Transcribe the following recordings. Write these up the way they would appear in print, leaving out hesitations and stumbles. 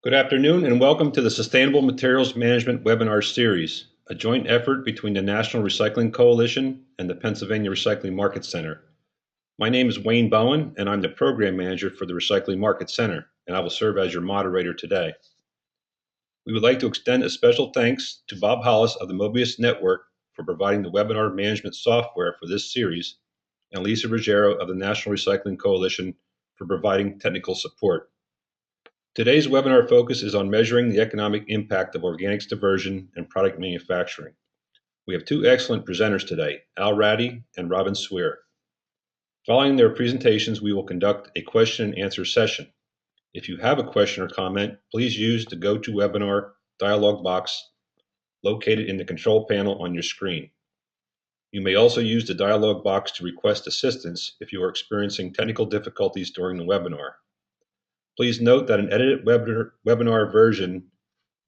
Good afternoon and welcome to the Sustainable Materials Management webinar series, a joint effort between the National Recycling Coalition and the Pennsylvania Recycling Market Center. My name is Wayne Bowen and I'm the Program Manager for the Recycling Market Center, and I will serve as your moderator today. We would like to extend a special thanks to Bob Hollis of the Mobius Network for providing the webinar management software for this series, and Lisa Ruggiero of the National Recycling Coalition for providing technical support. Today's webinar focus is on measuring the economic impact of organics diversion and product manufacturing. We have two excellent presenters today, Al Ratty and Robin Swear. Following their presentations, we will conduct a question and answer session. If you have a question or comment, please use the GoToWebinar dialog box located in the control panel on your screen. You may also use the dialog box to request assistance if you are experiencing technical difficulties during the webinar. Please note that an edited webinar version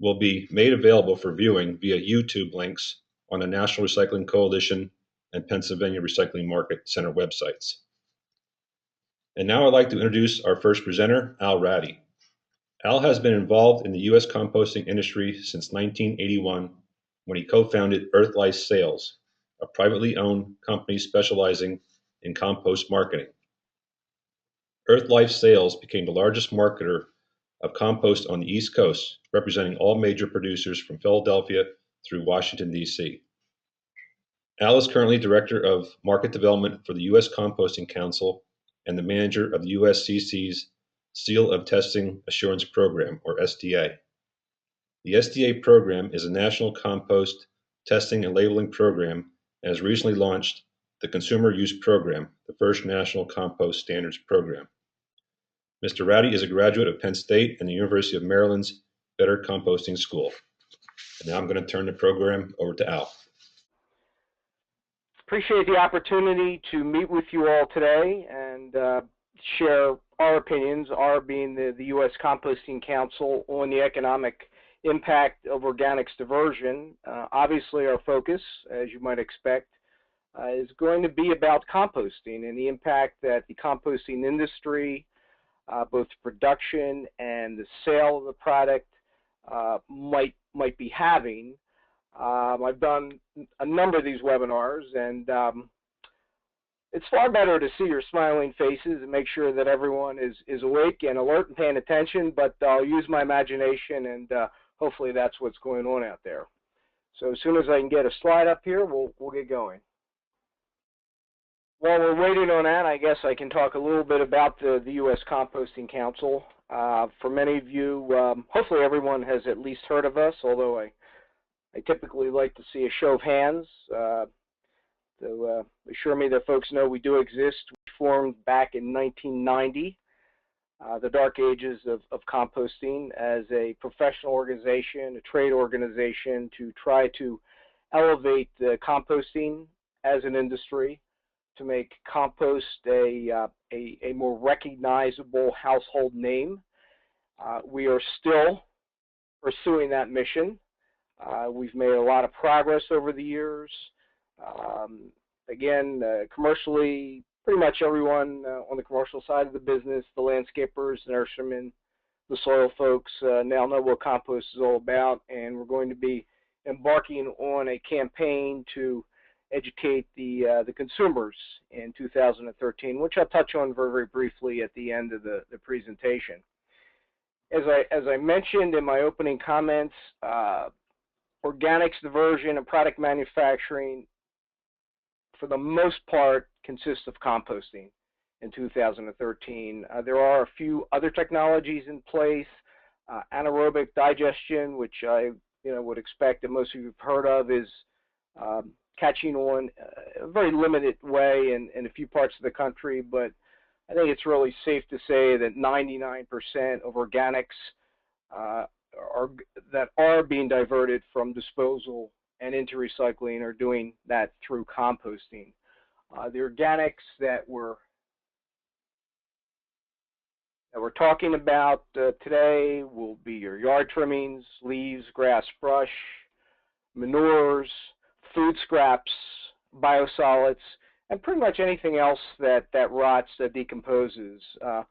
will be made available for viewing via YouTube links on the National Recycling Coalition and Pennsylvania Recycling Market Center websites. And now I'd like to introduce our first presenter, Al Ratty. Al has been involved in the U.S. composting industry since 1981 when he co-founded EarthLife Sales, a privately owned company specializing in compost marketing. EarthLife Sales became the largest marketer of compost on the East Coast, representing all major producers from Philadelphia through Washington, D.C. Al is currently Director of Market Development for the U.S. Composting Council and the manager of the USCC's Seal of Testing Assurance Program, or STA. The STA Program is a national compost testing and labeling program and has recently launched the Consumer Use Program, the first national compost standards program. Mr. Ratty is a graduate of Penn State and the University of Maryland's Better Composting School. And now I'm going to turn the program over to Al. Appreciate the opportunity to meet with you all today and share our opinions, our being the U.S. Composting Council, on the economic impact of organics diversion. Obviously, our focus, as you might expect, is going to be about composting and the impact that the composting industry, both production and the sale of the product, might be having. I've done a number of these webinars, and it's far better to see your smiling faces and make sure that everyone is awake and alert and paying attention, but I'll use my imagination, and hopefully that's what's going on out there. So as soon as I can get a slide up here, we'll get going. While we're waiting on that, I guess I can talk a little bit about the U.S. Composting Council. For many of you, hopefully everyone has at least heard of us, although I typically like to see a show of hands to assure me that folks know we do exist. We formed back in 1990, the dark ages of composting, as a professional organization, a trade organization, to try to elevate composting as an industry, to make compost a more recognizable household name. We are still pursuing that mission. We've made a lot of progress over the years. Again, commercially, pretty much everyone on the commercial side of the business, the landscapers, the nurserymen, the soil folks, now know what compost is all about, and we're going to be embarking on a campaign to educate the consumers in 2013, which I'll touch on very, very briefly at the end of the presentation. As I mentioned in my opening comments, organics diversion and product manufacturing, for the most part, consists of composting in 2013. There are a few other technologies in place. Anaerobic digestion, which I would expect that most of you have heard of, is catching on a very limited way in a few parts of the country, but I think it's really safe to say that 99% of organics that are being diverted from disposal and into recycling are doing that through composting. The organics that we're talking about today will be your yard trimmings, leaves, grass, brush, manures, food scraps, biosolids, and pretty much anything else that rots, that decomposes. All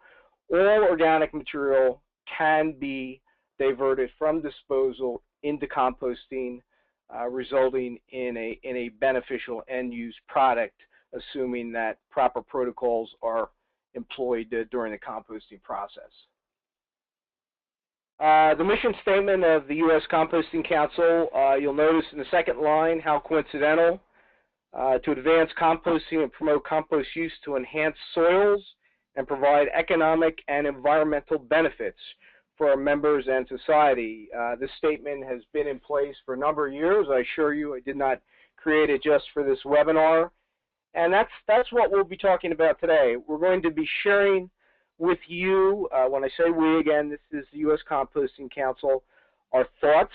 organic material can be diverted from disposal into composting, resulting in a beneficial end-use product, assuming that proper protocols are employed during the composting process. The mission statement of the U.S. Composting Council, you'll notice in the second line, how coincidental, to advance composting and promote compost use to enhance soils and provide economic and environmental benefits for our members and society. This statement has been in place for a number of years. I assure you I did not create it just for this webinar. And that's what we'll be talking about today. We're going to be sharing with you, when I say we again, this is the U.S. Composting Council, our thoughts,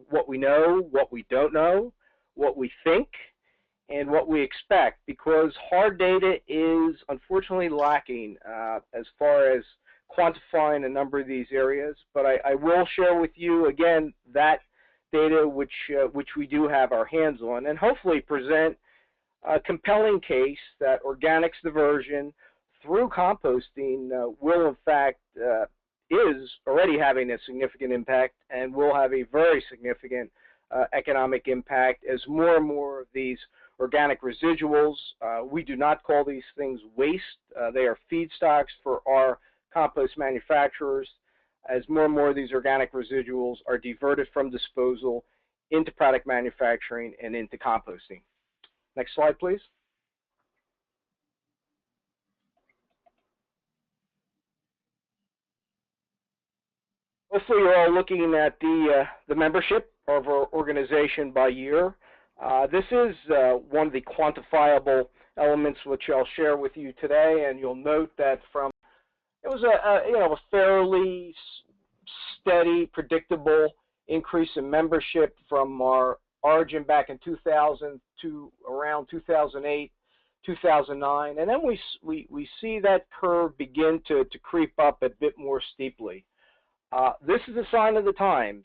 what we know, what we don't know, what we think, and what we expect, because hard data is unfortunately lacking as far as quantifying a number of these areas. But I will share with you, again, that data which we do have our hands on, and hopefully present a compelling case that organics diversion through composting will in fact is already having a significant impact and will have a very significant economic impact as more and more of these organic residuals, we do not call these things waste, they are feedstocks for our compost manufacturers, as more and more of these organic residuals are diverted from disposal into product manufacturing and into composting. Next slide, please. Hopefully you're all looking at the membership of our organization by year. This is one of the quantifiable elements which I'll share with you today, and you'll note that it was a fairly steady, predictable increase in membership from our origin back in 2000 to around 2008, 2009, and then we see that curve begin to creep up a bit more steeply. This is a sign of the times.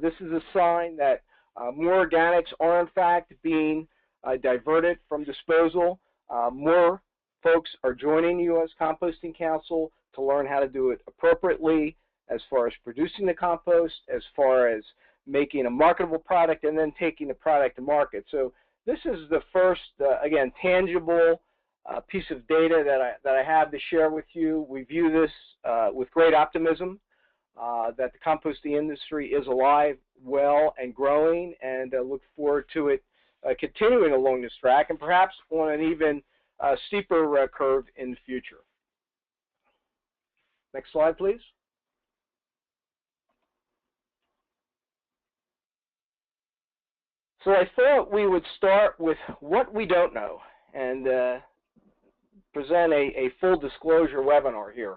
This is a sign that more organics are in fact being diverted from disposal. More folks are joining the U.S. Composting Council to learn how to do it appropriately as far as producing the compost, as far as making a marketable product, and then taking the product to market. So this is the first, again, tangible piece of data that I have to share with you. We view this with great optimism. That the composting industry is alive, well, and growing, and look forward to it continuing along this track, and perhaps on an even steeper curve in the future. Next slide, please. So I thought we would start with what we don't know and present a full disclosure webinar here.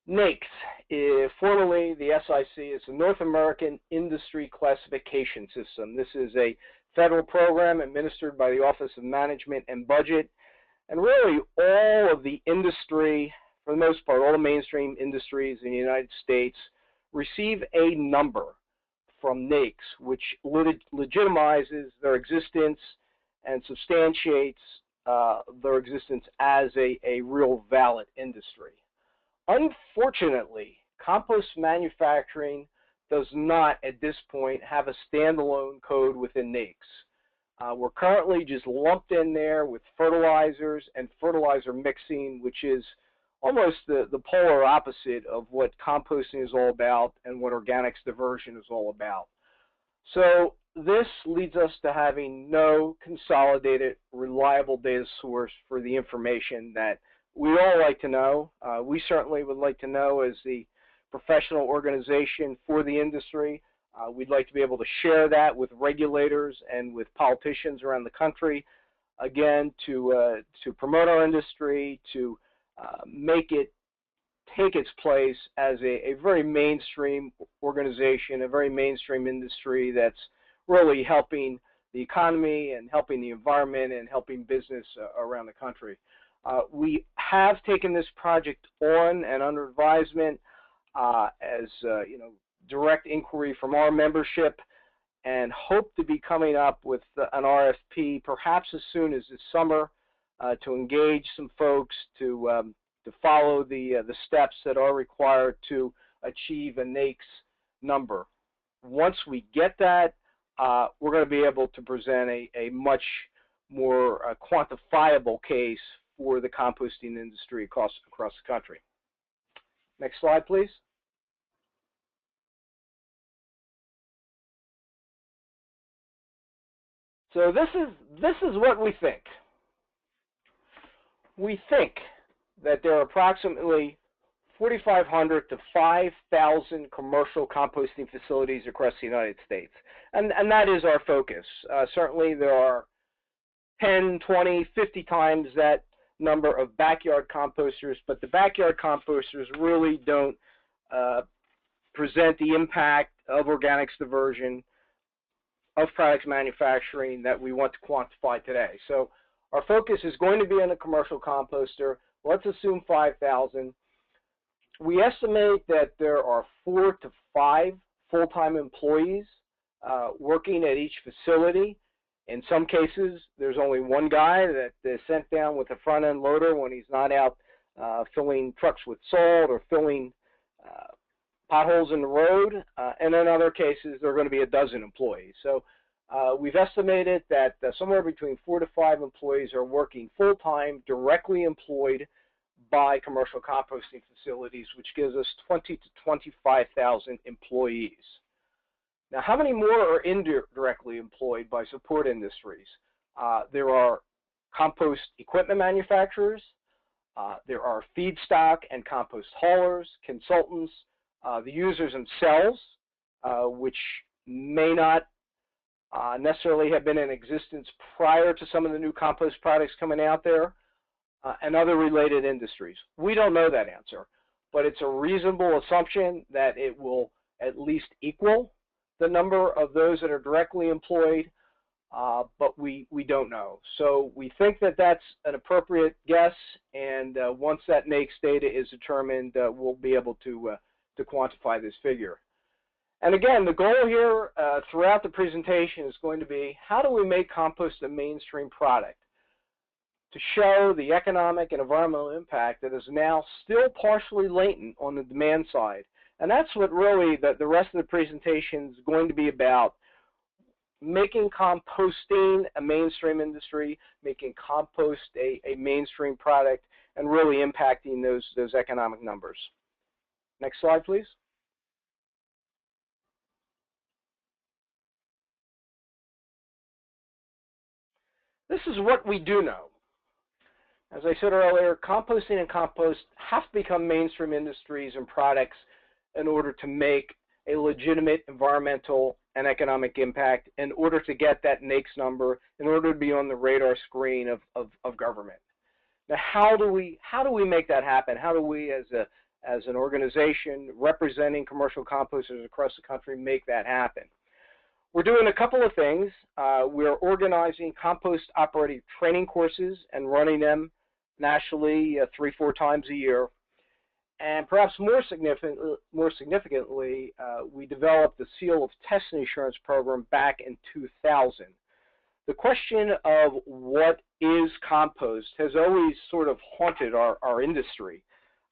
NAICS, formerly the SIC, is the North American Industry Classification System. This is a federal program administered by the Office of Management and Budget, and really all of the industry, for the most part, all the mainstream industries in the United States receive a number from NAICS, which legitimizes their existence and substantiates their existence as a real valid industry. Unfortunately, compost manufacturing does not, at this point, have a standalone code within NAICS. We're currently just lumped in there with fertilizers and fertilizer mixing, which is almost the polar opposite of what composting is all about and what organics diversion is all about. So this leads us to having no consolidated, reliable data source for the information that we all like to know. We certainly would like to know as the professional organization for the industry. We'd like to be able to share that with regulators and with politicians around the country, again, to promote our industry, to make it take its place as a very mainstream organization, a very mainstream industry that's really helping the economy and helping the environment and helping business around the country. We have taken this project on and under advisement as direct inquiry from our membership, and hope to be coming up with an RFP perhaps as soon as this summer to engage some folks to follow the steps that are required to achieve a NAICS number. Once we get that, we're going to be able to present a much more quantifiable case for the composting industry across the country. Next slide, please. So this is what we think. We think that there are approximately 4,500 to 5,000 commercial composting facilities across the United States, and that is our focus. Certainly there are 10, 20, 50 times that number of backyard composters, but the backyard composters really don't present the impact of organics diversion, of products manufacturing that we want to quantify today. So our focus is going to be on a commercial composter. Let's assume 5,000. We estimate that there are 4 to 5 full-time employees working at each facility. In some cases, there's only one guy that is sent down with a front-end loader when he's not out filling trucks with salt or filling potholes in the road. And in other cases, there are going to be a dozen employees. So we've estimated that somewhere between 4 to 5 employees are working full-time, directly employed by commercial composting facilities, which gives us 20 to 25,000 employees. Now, how many more are indirectly employed by support industries? There are compost equipment manufacturers, there are feedstock and compost haulers, consultants, the users themselves, which may not necessarily have been in existence prior to some of the new compost products coming out there, and other related industries. We don't know that answer, but it's a reasonable assumption that it will at least equal the number of those that are directly employed, but we don't know. So we think that that's an appropriate guess, and once that NAICS data is determined, we'll be able to quantify this figure. And again, the goal here throughout the presentation is going to be, how do we make compost a mainstream product? To show the economic and environmental impact that is now still partially latent on the demand side. And that's what really the rest of the presentation is going to be about, making composting a mainstream industry, making compost a mainstream product, and really impacting those economic numbers. Next slide, please. This is what we do know. As I said earlier, composting and compost have to become mainstream industries and products in order to make a legitimate environmental and economic impact, in order to get that NAICS number, in order to be on the radar screen of government. Now, how do we make that happen? How do we, as an organization representing commercial composters across the country, make that happen? We're doing a couple of things. We're organizing compost operating training courses and running them nationally 3-4 times a year. And perhaps more significantly, we developed the Seal of Test and Assurance program back in 2000. The question of what is compost has always sort of haunted our industry.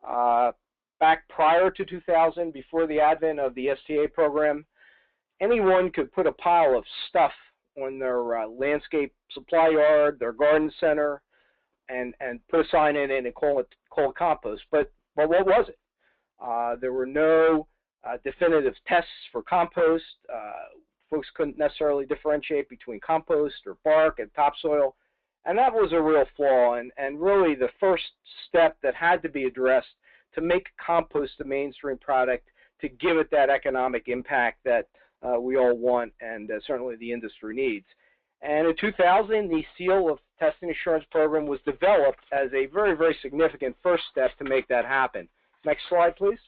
Back prior to 2000, before the advent of the STA program, anyone could put a pile of stuff on their landscape supply yard, their garden center, and put a sign in it and call it compost. But what was it? There were no definitive tests for compost. Folks couldn't necessarily differentiate between compost or bark and topsoil, and that was a real flaw, and really the first step that had to be addressed to make compost a mainstream product, to give it that economic impact that we all want and certainly the industry needs. And in 2000, the Seal of Testing Assurance program was developed as a very, very significant first step to make that happen. Next slide, please.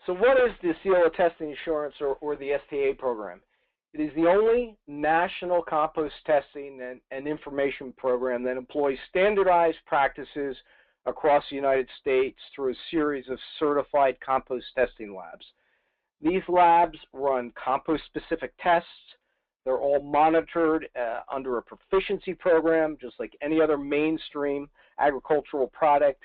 So what is the Seal of Testing Assurance, or the STA program? It is the only national compost testing and information program that employs standardized practices across the United States through a series of certified compost testing labs. These labs run compost-specific tests They're all monitored under a proficiency program, just like any other mainstream agricultural product,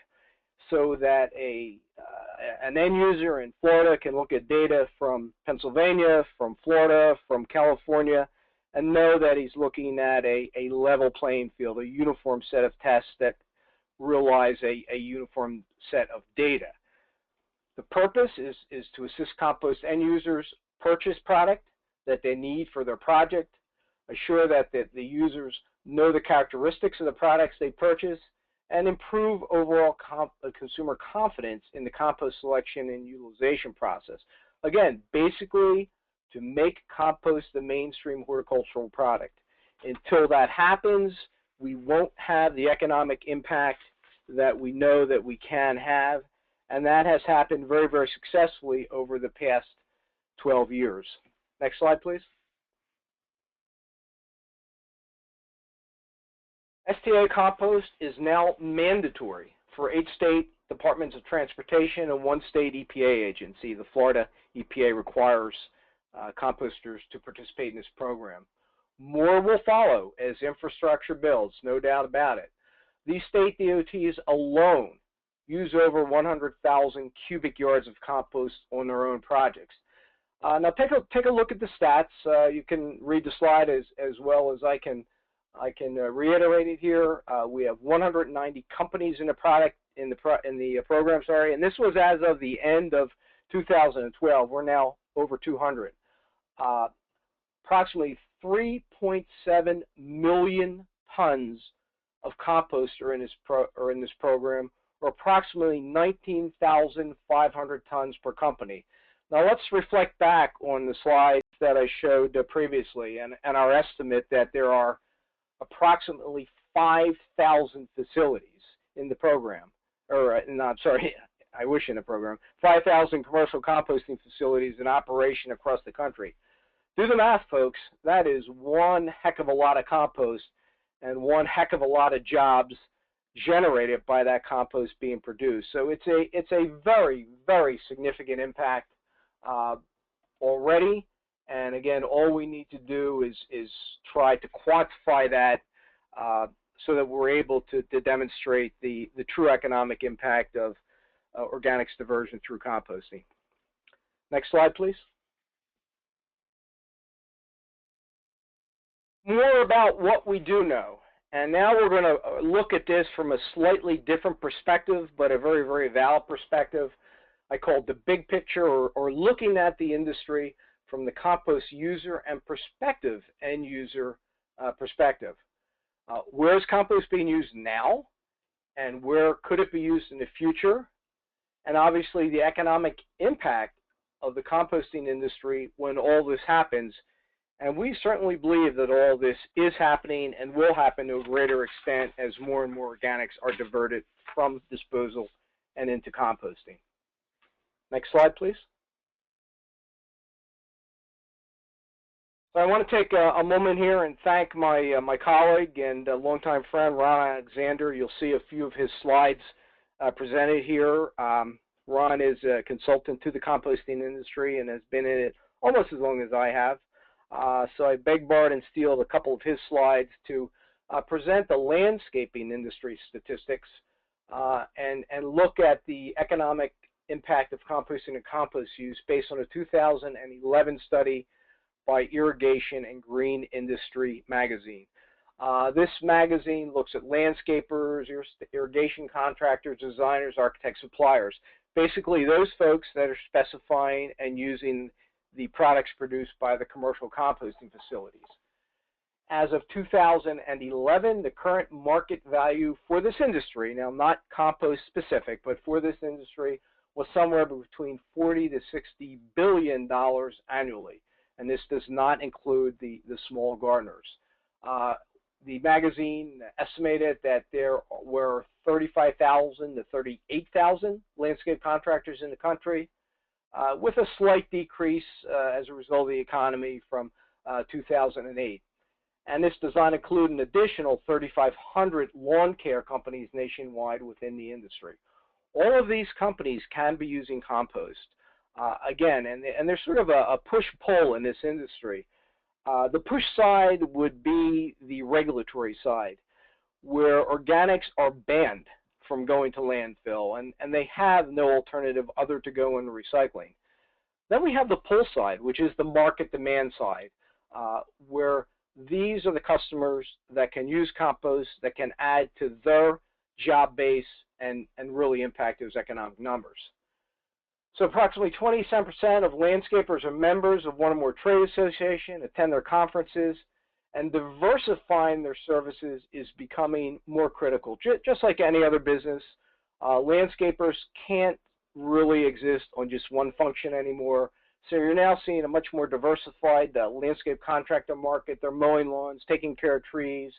so that an end user in Florida can look at data from Pennsylvania, from Florida, from California, and know that he's looking at a level playing field, a uniform set of tests that realize a uniform set of data. The purpose is to assist compost end users purchase product that they need for their project, assure that the users know the characteristics of the products they purchase, and improve overall consumer confidence in the compost selection and utilization process. Again, basically to make compost the mainstream horticultural product. Until that happens, we won't have the economic impact that we know that we can have, and that has happened very, very successfully over the past 12 years. Next slide, please. STA compost is now mandatory for 8 state departments of transportation and 1 state EPA agency. The Florida EPA requires composters to participate in this program. More will follow as infrastructure builds, no doubt about it. These state DOTs alone use over 100,000 cubic yards of compost on their own projects. Now take a look at the stats. You can read the slide as well as I can reiterate it here. We have 190 companies in the program, and this was as of the end of 2012. We're now over 200. Approximately 3.7 million tons of compost are in this program, or approximately 19,500 tons per company. Now let's reflect back on the slides that I showed previously, and our estimate that there are approximately 5,000 facilities in the program, or not, sorry, I wish in the program, 5,000 commercial composting facilities in operation across the country. Do the math, folks. That is one heck of a lot of compost and one heck of a lot of jobs generated by that compost being produced. So it's a very, very significant impact already. And again, all we need to do is try to quantify that so that we're able to demonstrate the true economic impact of organics diversion through composting. Next slide, please. More about what we do know. And now we're going to look at this from a slightly different perspective, but a very, very valid perspective. I call it the big picture, or looking at the industry from the compost user and prospective end user perspective. Where is compost being used now, and where could it be used in the future? And obviously the economic impact of the composting industry when all this happens. And we certainly believe that all this is happening and will happen to a greater extent as more and more organics are diverted from disposal and into composting. Next slide, please. So I want to take a moment here and thank my colleague and longtime friend, Ron Alexander. You'll see a few of his slides presented here. Ron is a consultant to the composting industry and has been in it almost as long as I have. So I begged, borrowed, and stealed a couple of his slides to present the landscaping industry statistics and look at the economic impact of composting and compost use based on a 2011 study by Irrigation and Green Industry magazine. This magazine looks at landscapers, irrigation contractors, designers, architects, suppliers. Basically those folks that are specifying and using the products produced by the commercial composting facilities. As of 2011, the current market value for this industry, now not compost specific, but for this industry, was somewhere between $40 to $60 billion annually. And this does not include the small gardeners. The magazine estimated that there were 35,000 to 38,000 landscape contractors in the country, with a slight decrease as a result of the economy from 2008. And this does not include an additional 3,500 lawn care companies nationwide within the industry. All of these companies can be using compost. Again, and there's sort of a push-pull in this industry. The push side would be the regulatory side, where organics are banned from going to landfill, and they have no alternative other to go into recycling. Then we have the pull side, which is the market demand side, where these are the customers that can use compost, that can add to their job base and really impact those economic numbers. So approximately 27% of landscapers are members of one or more trade associations, attend their conferences, and diversifying their services is becoming more critical. Just like any other business, landscapers can't really exist on just one function anymore. So you're now seeing a much more diversified landscape contractor market. They're mowing lawns, taking care of trees,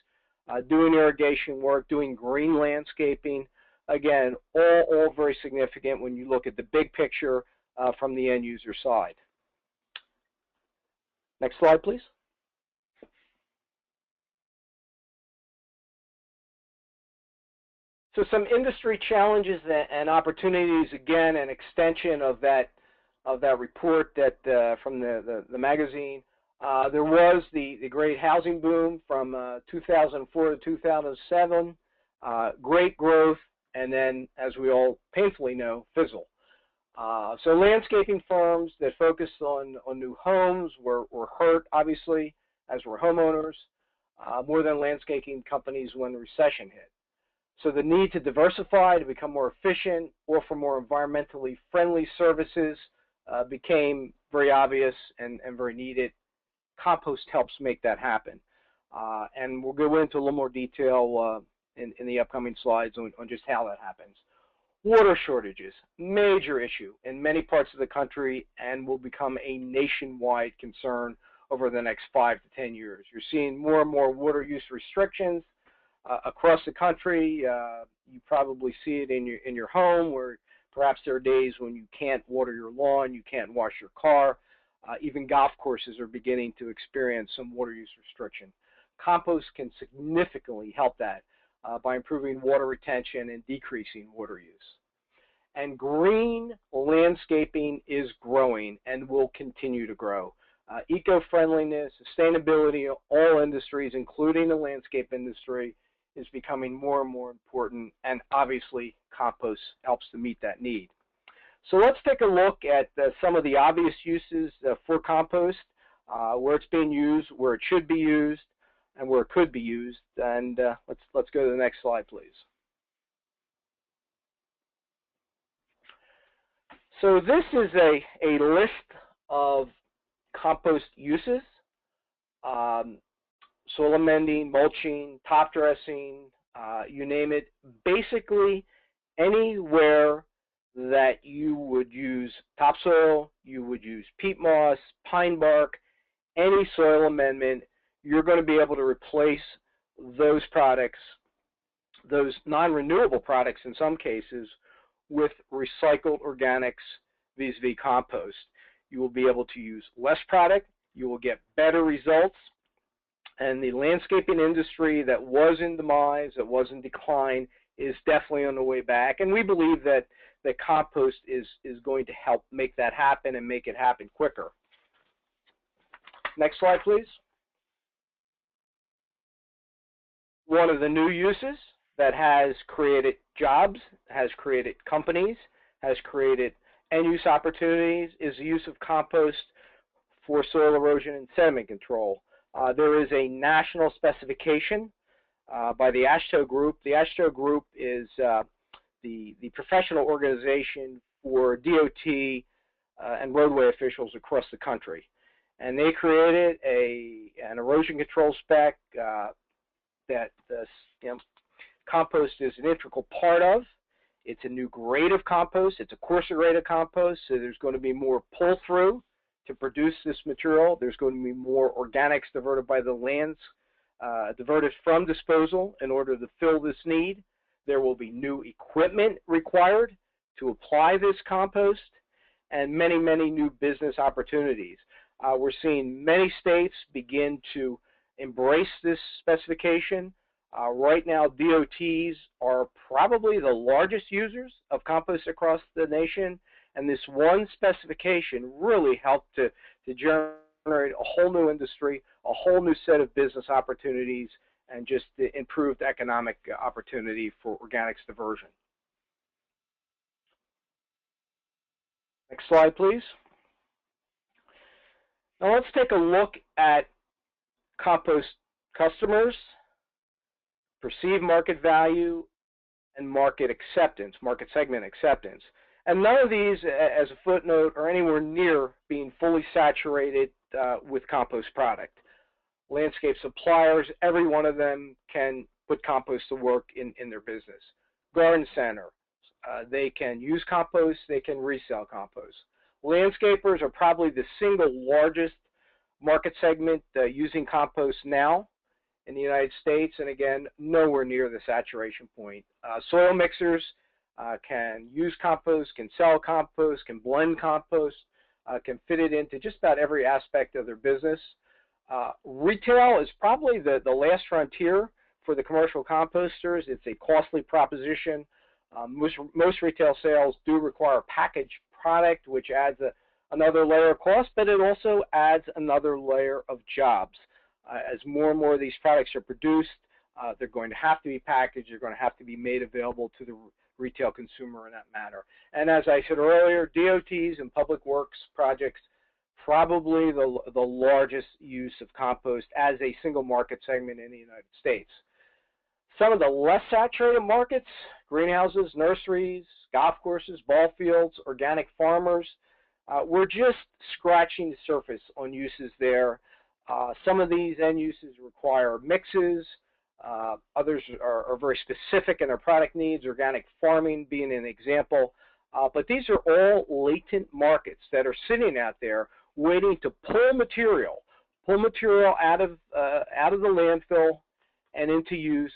doing irrigation work, doing green landscaping. Again, all very significant when you look at the big picture from the end user side. Next slide, please. So some industry challenges and opportunities, again, an extension of that report that from the magazine. There was the great housing boom from 2004 to 2007, great growth, and then, as we all painfully know, fizzle. So landscaping firms that focused on new homes were hurt, obviously, as were homeowners, more than landscaping companies when the recession hit. So the need to diversify, to become more efficient, offer more environmentally friendly services became very obvious and very needed. Compost helps make that happen. And we'll go into a little more detail in the upcoming slides on just how that happens. Water shortages, major issue in many parts of the country and will become a nationwide concern over the next 5 to 10 years. You're seeing more and more water use restrictions across the country. You probably see it in your home, where perhaps there are days when you can't water your lawn, you can't wash your car. Even golf courses are beginning to experience some water use restriction. Compost can significantly help that by improving water retention and decreasing water use. And green landscaping is growing and will continue to grow. Eco-friendliness, sustainability, all industries, including the landscape industry, is becoming more and more important, and obviously compost helps to meet that need. So let's take a look at some of the obvious uses for compost, where it's being used, where it should be used, and where it could be used. And let's go to the next slide, please. So this is a list of compost uses. Soil amending, mulching, top dressing, you name it. Basically, anywhere that you would use topsoil, you would use peat moss, pine bark, any soil amendment, you're going to be able to replace those products, those non-renewable products in some cases, with recycled organics vis-a-vis compost. You will be able to use less product, you will get better results, and the landscaping industry that was in demise, that was in decline, is definitely on the way back. And we believe that compost is going to help make that happen and make it happen quicker. Next slide, please. One of the new uses that has created jobs, has created companies, has created end-use opportunities is the use of compost for soil erosion and sediment control. There is a national specification by the AASHTO Group. The AASHTO Group is the professional organization for DOT and roadway officials across the country. And they created an erosion control spec that compost is an integral part of. It's a new grade of compost. It's a coarser grade of compost, so there's going to be more pull-through to produce this material. There's going to be more organics diverted by the lands, diverted from disposal in order to fill this need. There will be new equipment required to apply this compost, and many, many new business opportunities. We're seeing many states begin to embrace this specification. Right now, DOTs are probably the largest users of compost across the nation, and this one specification really helped to generate generate a whole new industry, a whole new set of business opportunities, and just the improved economic opportunity for organics diversion. Next slide, please. Now let's take a look at compost customers, perceived market value, and market acceptance, market segment acceptance. And none of these, as a footnote, are anywhere near being fully saturated with compost product. Landscape suppliers, every one of them can put compost to work in their business. Garden center, they can use compost, they can resell compost. Landscapers are probably the single largest market segment using compost now in the United States, and again, nowhere near the saturation point. Soil mixers can use compost, can sell compost, can blend compost, can fit it into just about every aspect of their business. Retail is probably the last frontier for the commercial composters. It's a costly proposition. Most retail sales do require packaged product, which adds another layer of cost, but it also adds another layer of jobs. As more and more of these products are produced, they're going to have to be packaged, they're going to have to be made available to the retail consumer in that manner. And as I said earlier, DOTs and public works projects, probably the largest use of compost as a single market segment in the United States. Some of the less saturated markets, greenhouses, nurseries, golf courses, ball fields, organic farmers, we're just scratching the surface on uses there. Some of these end uses require mixes. Others are very specific in their product needs, organic farming being an example. But these are all latent markets that are sitting out there waiting to pull material out of the landfill and into use,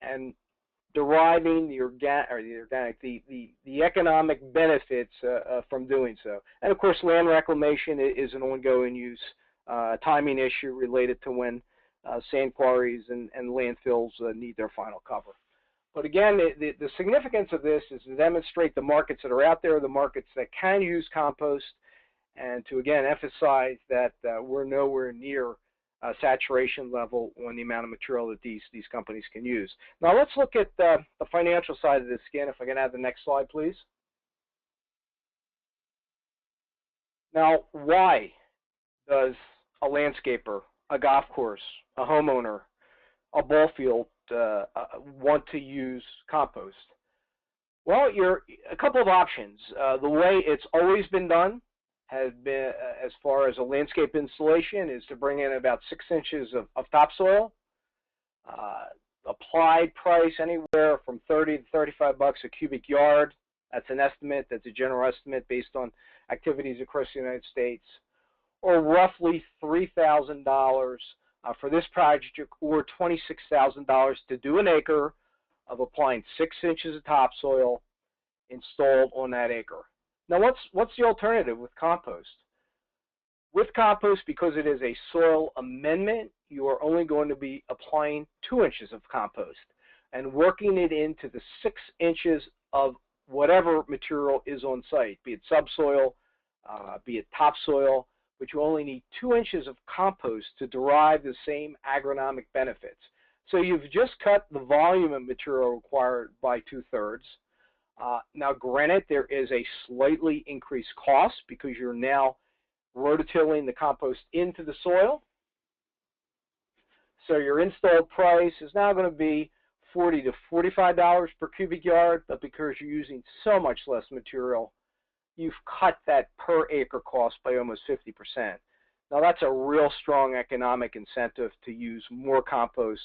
and deriving the economic benefits from doing so. And of course, land reclamation is an ongoing use, timing issue related to when sand quarries and landfills need their final cover. But again, the significance of this is to demonstrate the markets that are out there, the markets that can use compost, and to again emphasize that we're nowhere near saturation level on the amount of material that these companies can use. Now let's look at the financial side of this again. If I can have the next slide, please. Now, why does a landscaper, a golf course, a homeowner, a ball field want to use compost? Well, a couple of options. The way it's always been done has been, as far as a landscape installation, is to bring in about 6 inches of topsoil. Applied price anywhere from $30 to $35 a cubic yard. That's an estimate. That's a general estimate based on activities across the United States. Or roughly $3,000 for this project, or $26,000 to do an acre of applying 6 inches of topsoil installed on that acre. Now, what's the alternative with compost? With compost, because it is a soil amendment, you are only going to be applying 2 inches of compost and working it into the 6 inches of whatever material is on site, be it subsoil, be it topsoil, but you only need 2 inches of compost to derive the same agronomic benefits. So you've just cut the volume of material required by 2/3. Now, granted, there is a slightly increased cost because you're now rototilling the compost into the soil. So your installed price is now going to be $40 to $45 per cubic yard, but because you're using so much less material, you've cut that per acre cost by almost 50%. Now, that's a real strong economic incentive to use more compost,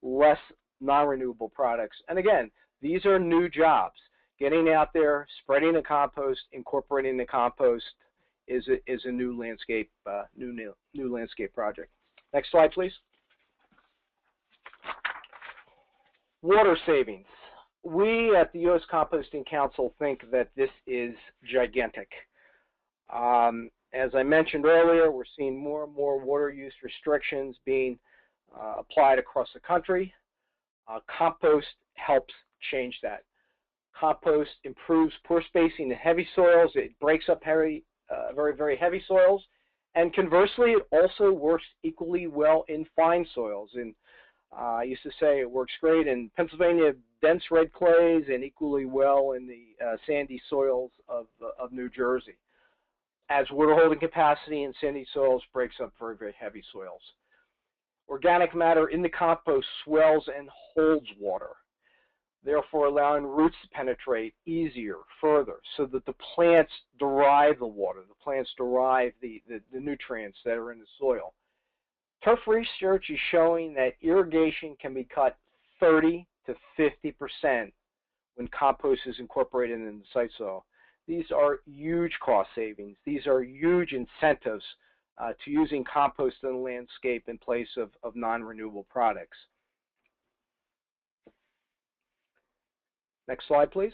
less non-renewable products. And again, these are new jobs. Getting out there, spreading the compost, incorporating the compost is a new landscape project. Next slide, please. Water savings. We at the U.S. Composting Council think that this is gigantic. As I mentioned earlier, we're seeing more and more water use restrictions being applied across the country. Compost helps change that. Compost improves pore spacing in heavy soils. It breaks up very, very heavy soils And conversely, it also works equally well in fine soils. And I used to say it works great in Pennsylvania dense red clays and equally well in the sandy soils of New Jersey, as water holding capacity in sandy soils breaks up very, very heavy soils. Organic matter in the compost swells and holds water, therefore allowing roots to penetrate easier, further, so that the plants derive the water, the plants derive the nutrients that are in the soil. Turf research is showing that irrigation can be cut 30 to 50% when compost is incorporated in the site soil. These are huge cost savings. These are huge incentives to using compost in the landscape in place of non-renewable products. Next slide, please.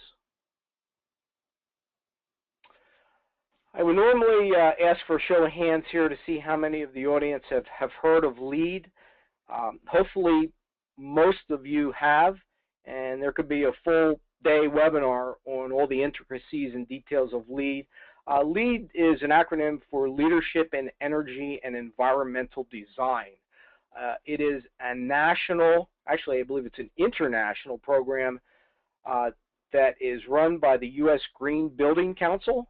I would normally ask for a show of hands here to see how many of the audience have heard of LEED. Hopefully, most of you have, and there could be a full day webinar on all the intricacies and details of LEED. LEED is an acronym for Leadership in Energy and Environmental Design. It is a national, actually I believe it's an international program that is run by the U.S. Green Building Council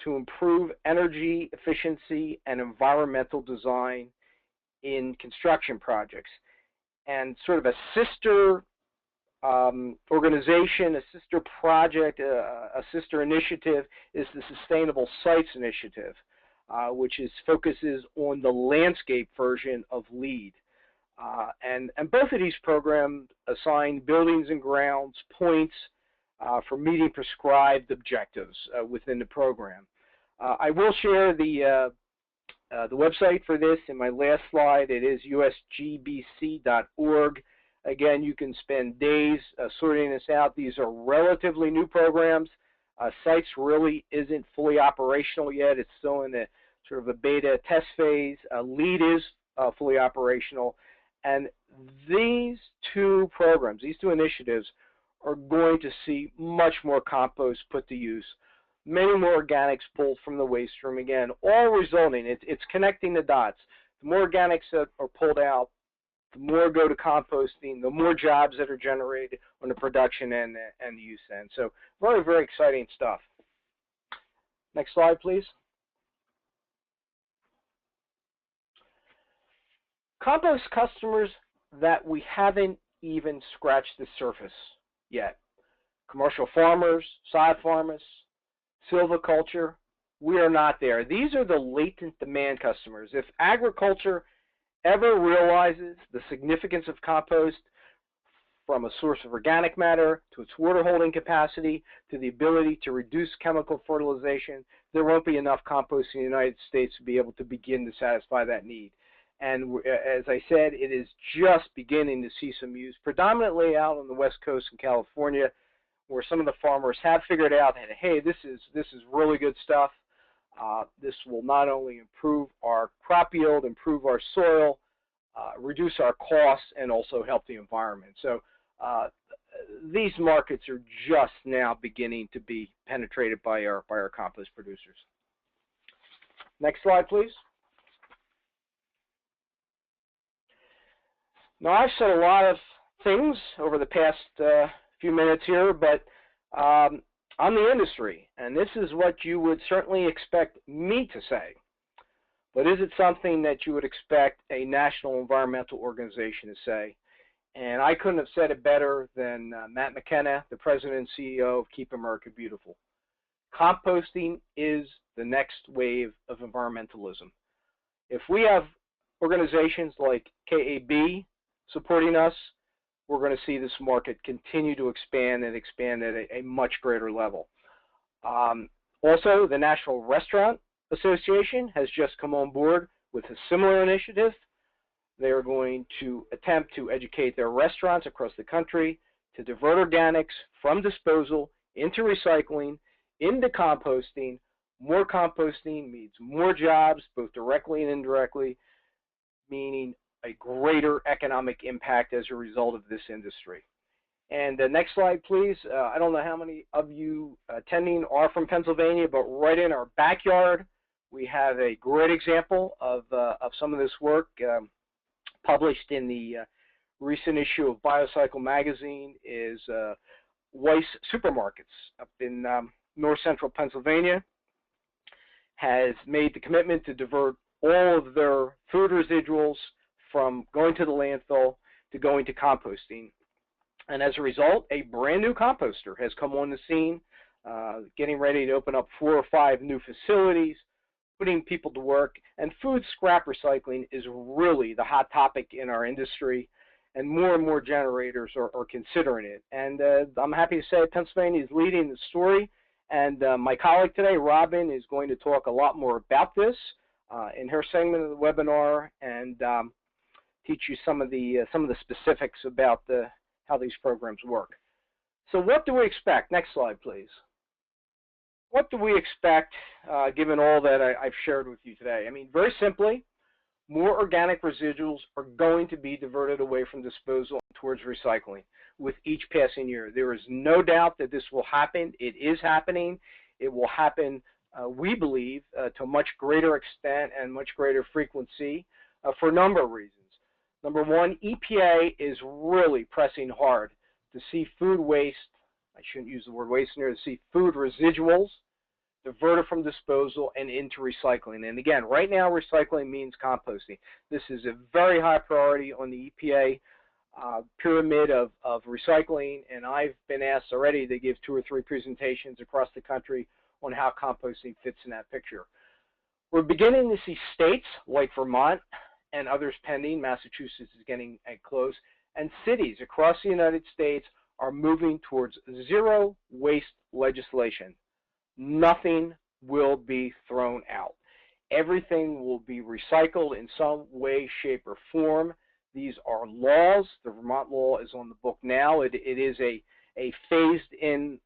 to improve energy efficiency and environmental design in construction projects. And sort of a sister organization, a sister project, a sister initiative is the Sustainable Sites Initiative, which focuses on the landscape version of LEED. And both of these programs assign buildings and grounds points for meeting prescribed objectives within the program. I will share the website for this in my last slide. It is usgbc.org. Again, you can spend days sorting this out. These are relatively new programs. Sites really isn't fully operational yet. It's still in a sort of a beta test phase. LEED is fully operational. And these two programs, these two initiatives, are going to see much more compost put to use, many more organics pulled from the waste stream, again, all resulting, it's connecting the dots. The more organics that are pulled out, the more go to composting, the more jobs that are generated on the production and the use end. So very, very exciting stuff. Next slide, please. Compost customers that we haven't even scratched the surface yet. Commercial farmers, sod farmers, silviculture, we are not there. These are the latent demand customers. If agriculture ever realizes the significance of compost, from a source of organic matter to its water holding capacity to the ability to reduce chemical fertilization, there won't be enough compost in the United States to be able to begin to satisfy that need. And as I said, it is just beginning to see some use, predominantly out on the West Coast in California, where some of the farmers have figured out that, hey, this is really good stuff. This will not only improve our crop yield, improve our soil, reduce our costs, and also help the environment. So these markets are just now beginning to be penetrated by our compost producers. Next slide, please. Now, I've said a lot of things over the past few minutes here, but I'm the industry, and this is what you would certainly expect me to say. But is it something that you would expect a national environmental organization to say? And I couldn't have said it better than Matt McKenna, the president and CEO of Keep America Beautiful. Composting is the next wave of environmentalism. If we have organizations like KAB supporting us, we're going to see this market continue to expand and expand at a much greater level. Also, the National Restaurant Association has just come on board with a similar initiative. They are going to attempt to educate their restaurants across the country to divert organics from disposal into recycling, into composting. More composting means more jobs, both directly and indirectly, meaning a greater economic impact as a result of this industry. And next slide, please. I don't know how many of you attending are from Pennsylvania, but right in our backyard, We have a great example of some of this work published in the recent issue of Biocycle magazine. Is Weiss Supermarkets up in north central Pennsylvania has made the commitment to divert all of their food residuals from going to the landfill to going to composting. And as a result, a brand new composter has come on the scene, getting ready to open up 4 or 5 new facilities, putting people to work. And food scrap recycling is really the hot topic in our industry, and more generators are considering it. And I'm happy to say Pennsylvania is leading the story. And my colleague today, Robin, is going to talk a lot more about this in her segment of the webinar, and teach you some of the specifics about how these programs work. So what do we expect? Next slide, please. What do we expect given all that I've shared with you today? I mean, very simply, more organic residuals are going to be diverted away from disposal towards recycling with each passing year. There is no doubt that this will happen. It is happening. It will happen, we believe, to a much greater extent and much greater frequency for a number of reasons. Number one, EPA is really pressing hard to see food waste, I shouldn't use the word waste here, to see food residuals diverted from disposal and into recycling. And again, right now recycling means composting. This is a very high priority on the EPA pyramid of recycling, and I've been asked already to give 2 or 3 presentations across the country on how composting fits in that picture. We're beginning to see states like Vermont and others pending, Massachusetts is getting close, and cities across the United States are moving towards zero waste legislation. Nothing will be thrown out. Everything will be recycled in some way, shape, or form. These are laws. The Vermont law is on the book now. It is a phased-in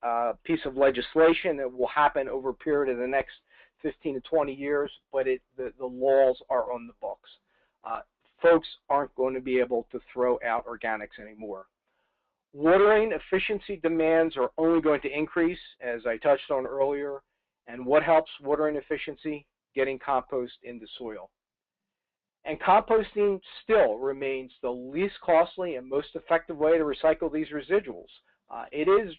piece of legislation that will happen over a period of the next 15 to 20 years, but the laws are on the books. Folks aren't going to be able to throw out organics anymore. Watering efficiency demands are only going to increase, as I touched on earlier. And what helps watering efficiency? Getting compost into soil. And composting still remains the least costly and most effective way to recycle these residuals. It is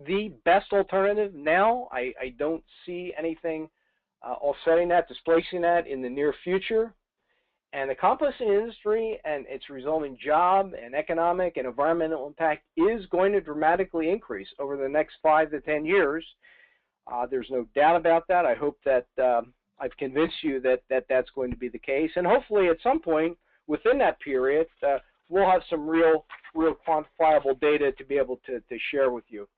the best alternative now. I don't see anything offsetting that, displacing that in the near future. And the composting industry and its resulting job and economic and environmental impact is going to dramatically increase over the next 5 to 10 years. There's no doubt about that. I hope that I've convinced you that that's going to be the case. And hopefully at some point within that period, we'll have some real quantifiable data to be able to share with you.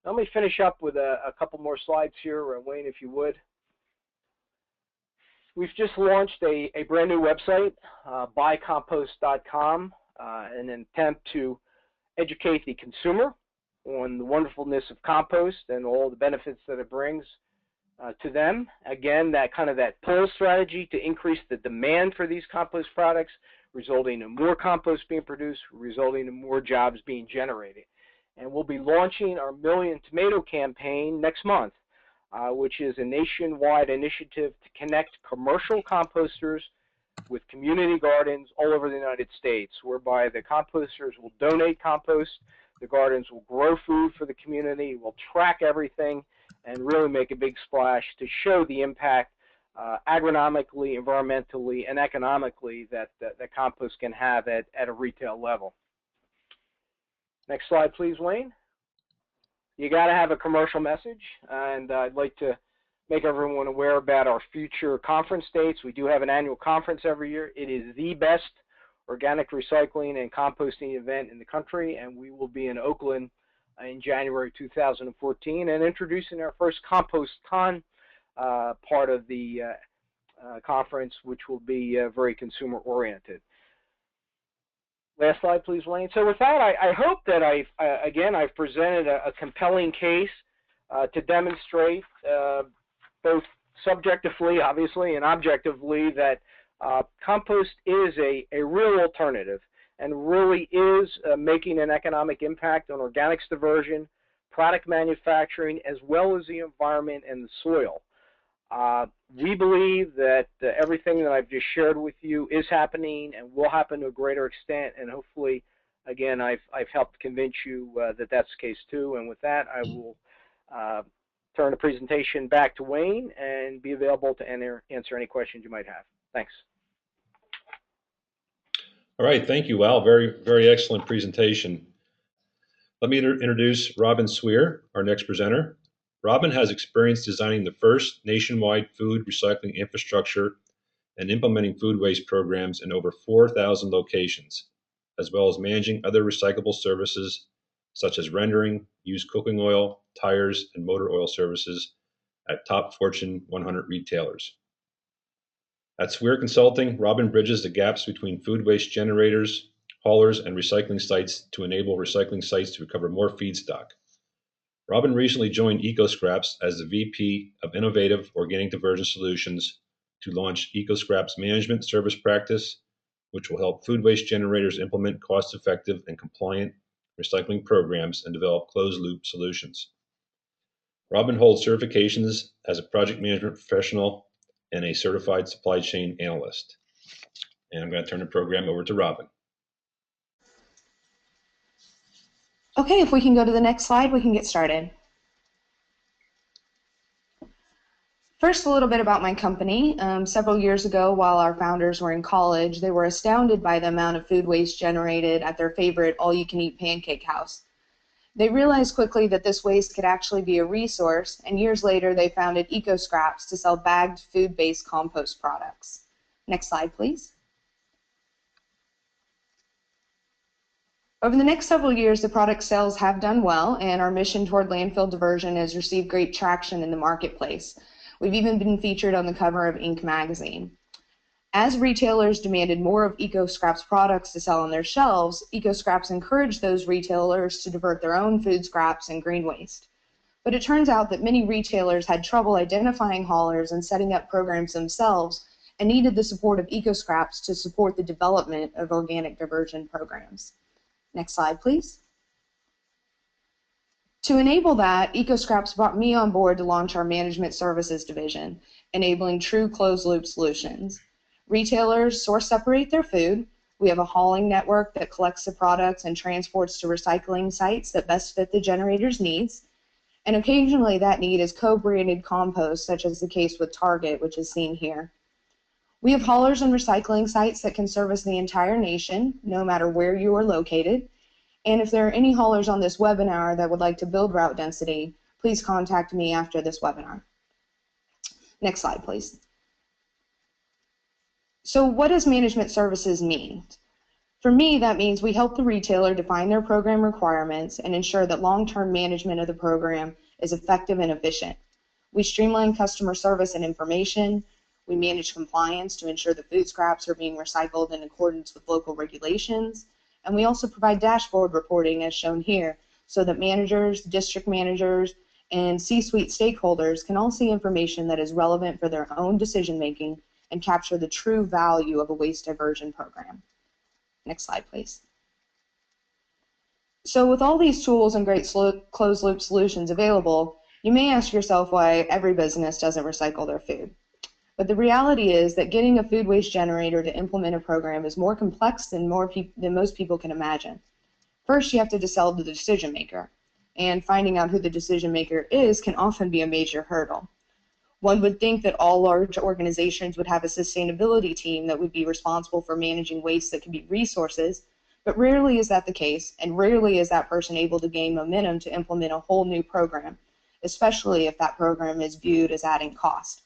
Let me finish up with a couple more slides here, Wayne, if you would. We've just launched a brand new website, buycompost.com, in an attempt to educate the consumer on the wonderfulness of compost and all the benefits that it brings to them. Again, that pull strategy to increase the demand for these compost products, resulting in more compost being produced, resulting in more jobs being generated. And we'll be launching our Million Tomato campaign next month, which is a nationwide initiative to connect commercial composters with community gardens all over the United States, whereby the composters will donate compost, the gardens will grow food for the community, will track everything, and really make a big splash to show the impact agronomically, environmentally, and economically that compost can have at a retail level. Next slide, please, Wayne. You got to have a commercial message, and I'd like to make everyone aware about our future conference dates. We do have an annual conference every year. It is the best organic recycling and composting event in the country, and we will be in Oakland in January 2014 and introducing our first Compost Con part of the conference, which will be very consumer-oriented. Last slide, please, Wayne. So with that, I hope that I've presented a compelling case to demonstrate both subjectively, obviously, and objectively that compost is a real alternative and really is making an economic impact on organics diversion, product manufacturing, as well as the environment and the soil. We believe that everything that I've just shared with you is happening and will happen to a greater extent, and hopefully, again, I've helped convince you that that's the case too. And with that, I will turn the presentation back to Wayne and be available to answer any questions you might have. Thanks. All right, thank you, Al. Very, very excellent presentation. Let me introduce Robin Sweer, our next presenter. Robin has experience designing the first nationwide food recycling infrastructure and implementing food waste programs in over 4,000 locations, as well as managing other recyclable services such as rendering, used cooking oil, tires, and motor oil services at top Fortune 100 retailers. At Sweer Consulting, Robin bridges the gaps between food waste generators, haulers, and recycling sites to enable recycling sites to recover more feedstock. Robin recently joined EcoScraps as the VP of Innovative Organic Diversion Solutions to launch EcoScraps Management Service Practice, which will help food waste generators implement cost-effective and compliant recycling programs and develop closed-loop solutions. Robin holds certifications as a project management professional and a certified supply chain analyst. And I'm going to turn the program over to Robin. Okay, if we can go to the next slide, we can get started. First, a little bit about my company. Several years ago, while our founders were in college, they were astounded by the amount of food waste generated at their favorite all-you-can-eat pancake house. They realized quickly that this waste could actually be a resource, and years later, they founded EcoScraps to sell bagged food-based compost products. Next slide, please. Over the next several years, the product sales have done well, and our mission toward landfill diversion has received great traction in the marketplace. We've even been featured on the cover of Inc. magazine. As retailers demanded more of EcoScraps products to sell on their shelves, EcoScraps encouraged those retailers to divert their own food scraps and green waste. But it turns out that many retailers had trouble identifying haulers and setting up programs themselves and needed the support of EcoScraps to support the development of organic diversion programs. Next slide, please. To enable that, EcoScraps brought me on board to launch our management services division, enabling true closed-loop solutions. Retailers source separate their food. We have a hauling network that collects the products and transports to recycling sites that best fit the generator's needs. And occasionally that need is co-branded compost, such as the case with Target, which is seen here. We have haulers and recycling sites that can service the entire nation, no matter where you are located. And if there are any haulers on this webinar that would like to build route density, please contact me after this webinar. Next slide, please. So what does management services mean? For me, that means we help the retailer define their program requirements and ensure that long-term management of the program is effective and efficient. We streamline customer service and information. We manage compliance to ensure the food scraps are being recycled in accordance with local regulations. And we also provide dashboard reporting as shown here so that managers, district managers, and C-suite stakeholders can all see information that is relevant for their own decision making and capture the true value of a waste diversion program. Next slide, please. So with all these tools and great closed loop solutions available, you may ask yourself why every business doesn't recycle their food. But the reality is that getting a food waste generator to implement a program is more complex than most people can imagine. First, you have to decide the decision maker, and finding out who the decision maker is can often be a major hurdle. One would think that all large organizations would have a sustainability team that would be responsible for managing waste that could be resources, but rarely is that the case, and rarely is that person able to gain momentum to implement a whole new program, especially if that program is viewed as adding cost.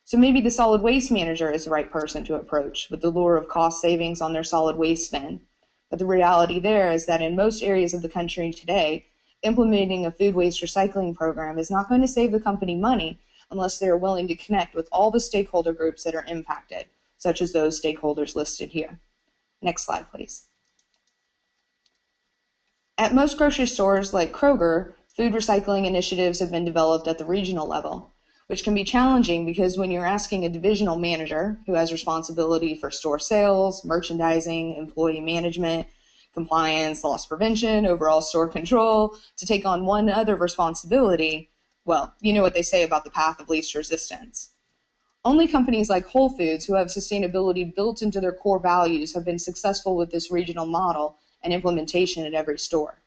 So maybe the solid waste manager is the right person to approach with the lure of cost savings on their solid waste spend. But the reality there is that in most areas of the country today, implementing a food waste recycling program is not going to save the company money unless they are willing to connect with all the stakeholder groups that are impacted, such as those stakeholders listed here. Next slide, please. At most grocery stores like Kroger, food recycling initiatives have been developed at the regional level, which can be challenging because when you're asking a divisional manager who has responsibility for store sales, merchandising, employee management, compliance, loss prevention, overall store control, to take on one other responsibility, Well, you know what they say about the path of least resistance. Only companies like Whole Foods, who have sustainability built into their core values, have been successful with this regional model and implementation at every store.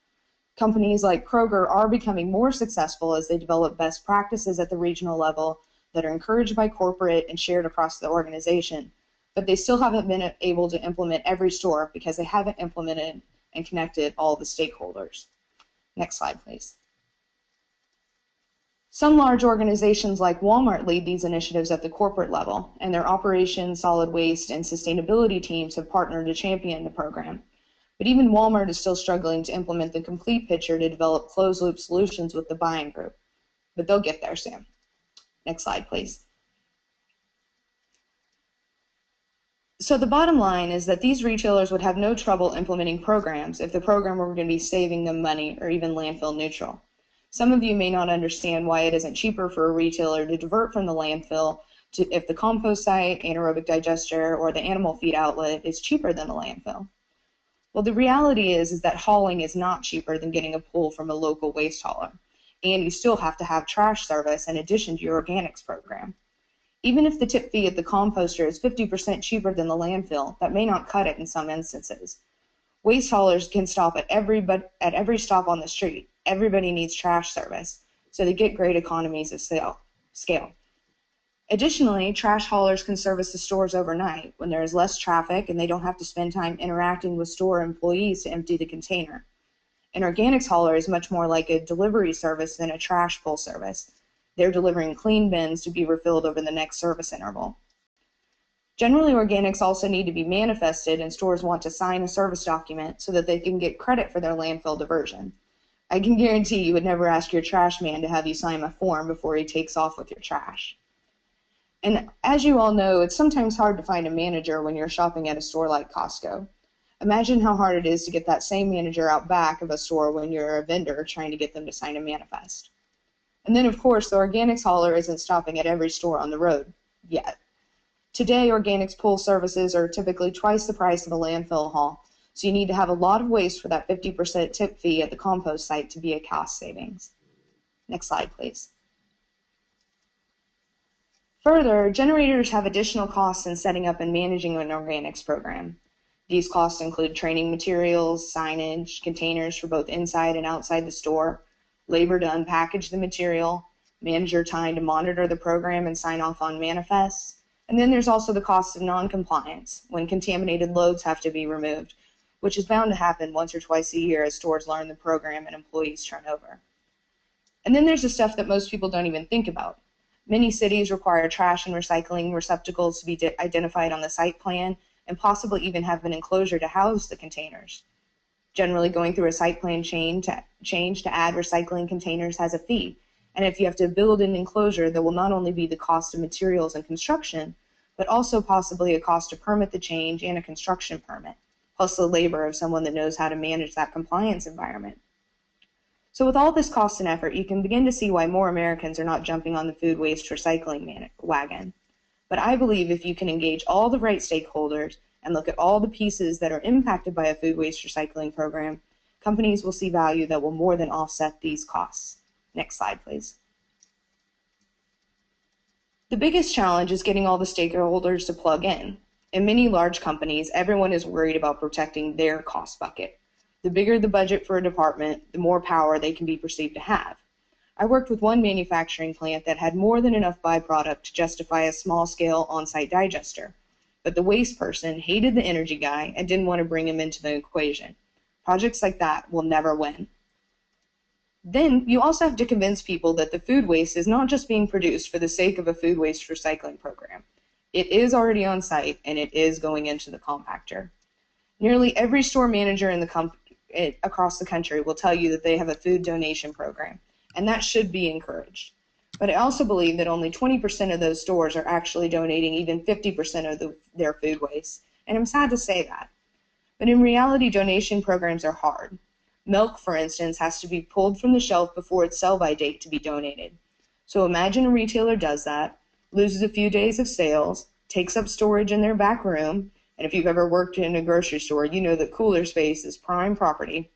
Companies like Kroger are becoming more successful as they develop best practices at the regional level that are encouraged by corporate and shared across the organization, but they still haven't been able to implement every store because they haven't implemented and connected all the stakeholders. Next slide, please. Some large organizations like Walmart lead these initiatives at the corporate level, and their operations, solid waste, and sustainability teams have partnered to champion the program. But even Walmart is still struggling to implement the complete picture to develop closed-loop solutions with the buying group. But they'll get there soon. Next slide, please. So the bottom line is that these retailers would have no trouble implementing programs if the program were going to be saving them money or even landfill neutral. Some of you may not understand why it isn't cheaper for a retailer to divert from the landfill if the compost site, anaerobic digester, or the animal feed outlet is cheaper than the landfill. Well, the reality is that hauling is not cheaper than getting a pull from a local waste hauler, and you still have to have trash service in addition to your organics program. Even if the tip fee at the composter is 50% cheaper than the landfill, that may not cut it in some instances. Waste haulers can stop at every stop on the street. Everybody needs trash service, so they get great economies of scale. Additionally, trash haulers can service the stores overnight when there is less traffic and they don't have to spend time interacting with store employees to empty the container. An organics hauler is much more like a delivery service than a trash pull service. They're delivering clean bins to be refilled over the next service interval. Generally, organics also need to be manifested, and stores want to sign a service document so that they can get credit for their landfill diversion. I can guarantee you would never ask your trash man to have you sign a form before he takes off with your trash. And as you all know, it's sometimes hard to find a manager when you're shopping at a store like Costco. Imagine how hard it is to get that same manager out back of a store when you're a vendor trying to get them to sign a manifest. And then, of course, the organics hauler isn't stopping at every store on the road yet. Today, organics pull services are typically twice the price of a landfill haul, so you need to have a lot of waste for that 50% tip fee at the compost site to be a cost savings. Next slide, please. Further, generators have additional costs in setting up and managing an organics program. These costs include training materials, signage, containers for both inside and outside the store, labor to unpackage the material, manager time to monitor the program and sign off on manifests, and then there's also the cost of non-compliance when contaminated loads have to be removed, which is bound to happen once or twice a year as stores learn the program and employees turn over. And then there's the stuff that most people don't even think about. Many cities require trash and recycling receptacles to be identified on the site plan and possibly even have an enclosure to house the containers. Generally, going through a site plan change to add recycling containers has a fee, and if you have to build an enclosure, there will not only be the cost of materials and construction, but also possibly a cost to permit the change and a construction permit, plus the labor of someone that knows how to manage that compliance environment. So with all this cost and effort, you can begin to see why more Americans are not jumping on the food waste recycling wagon. But I believe if you can engage all the right stakeholders and look at all the pieces that are impacted by a food waste recycling program, companies will see value that will more than offset these costs. Next slide, please. The biggest challenge is getting all the stakeholders to plug in. In many large companies, everyone is worried about protecting their cost bucket. The bigger the budget for a department, the more power they can be perceived to have. I worked with one manufacturing plant that had more than enough byproduct to justify a small-scale on-site digester, but the waste person hated the energy guy and didn't want to bring him into the equation. Projects like that will never win. Then you also have to convince people that the food waste is not just being produced for the sake of a food waste recycling program. It is already on site and it is going into the compactor. Nearly every store manager in across the country will tell you that they have a food donation program, and that should be encouraged. But I also believe that only 20% of those stores are actually donating even 50% of their food waste, and I'm sad to say that. But in reality, donation programs are hard. Milk, for instance, has to be pulled from the shelf before its sell-by date to be donated. So imagine a retailer does that, loses a few days of sales, takes up storage in their back room, and if you've ever worked in a grocery store, you know that cooler space is prime property,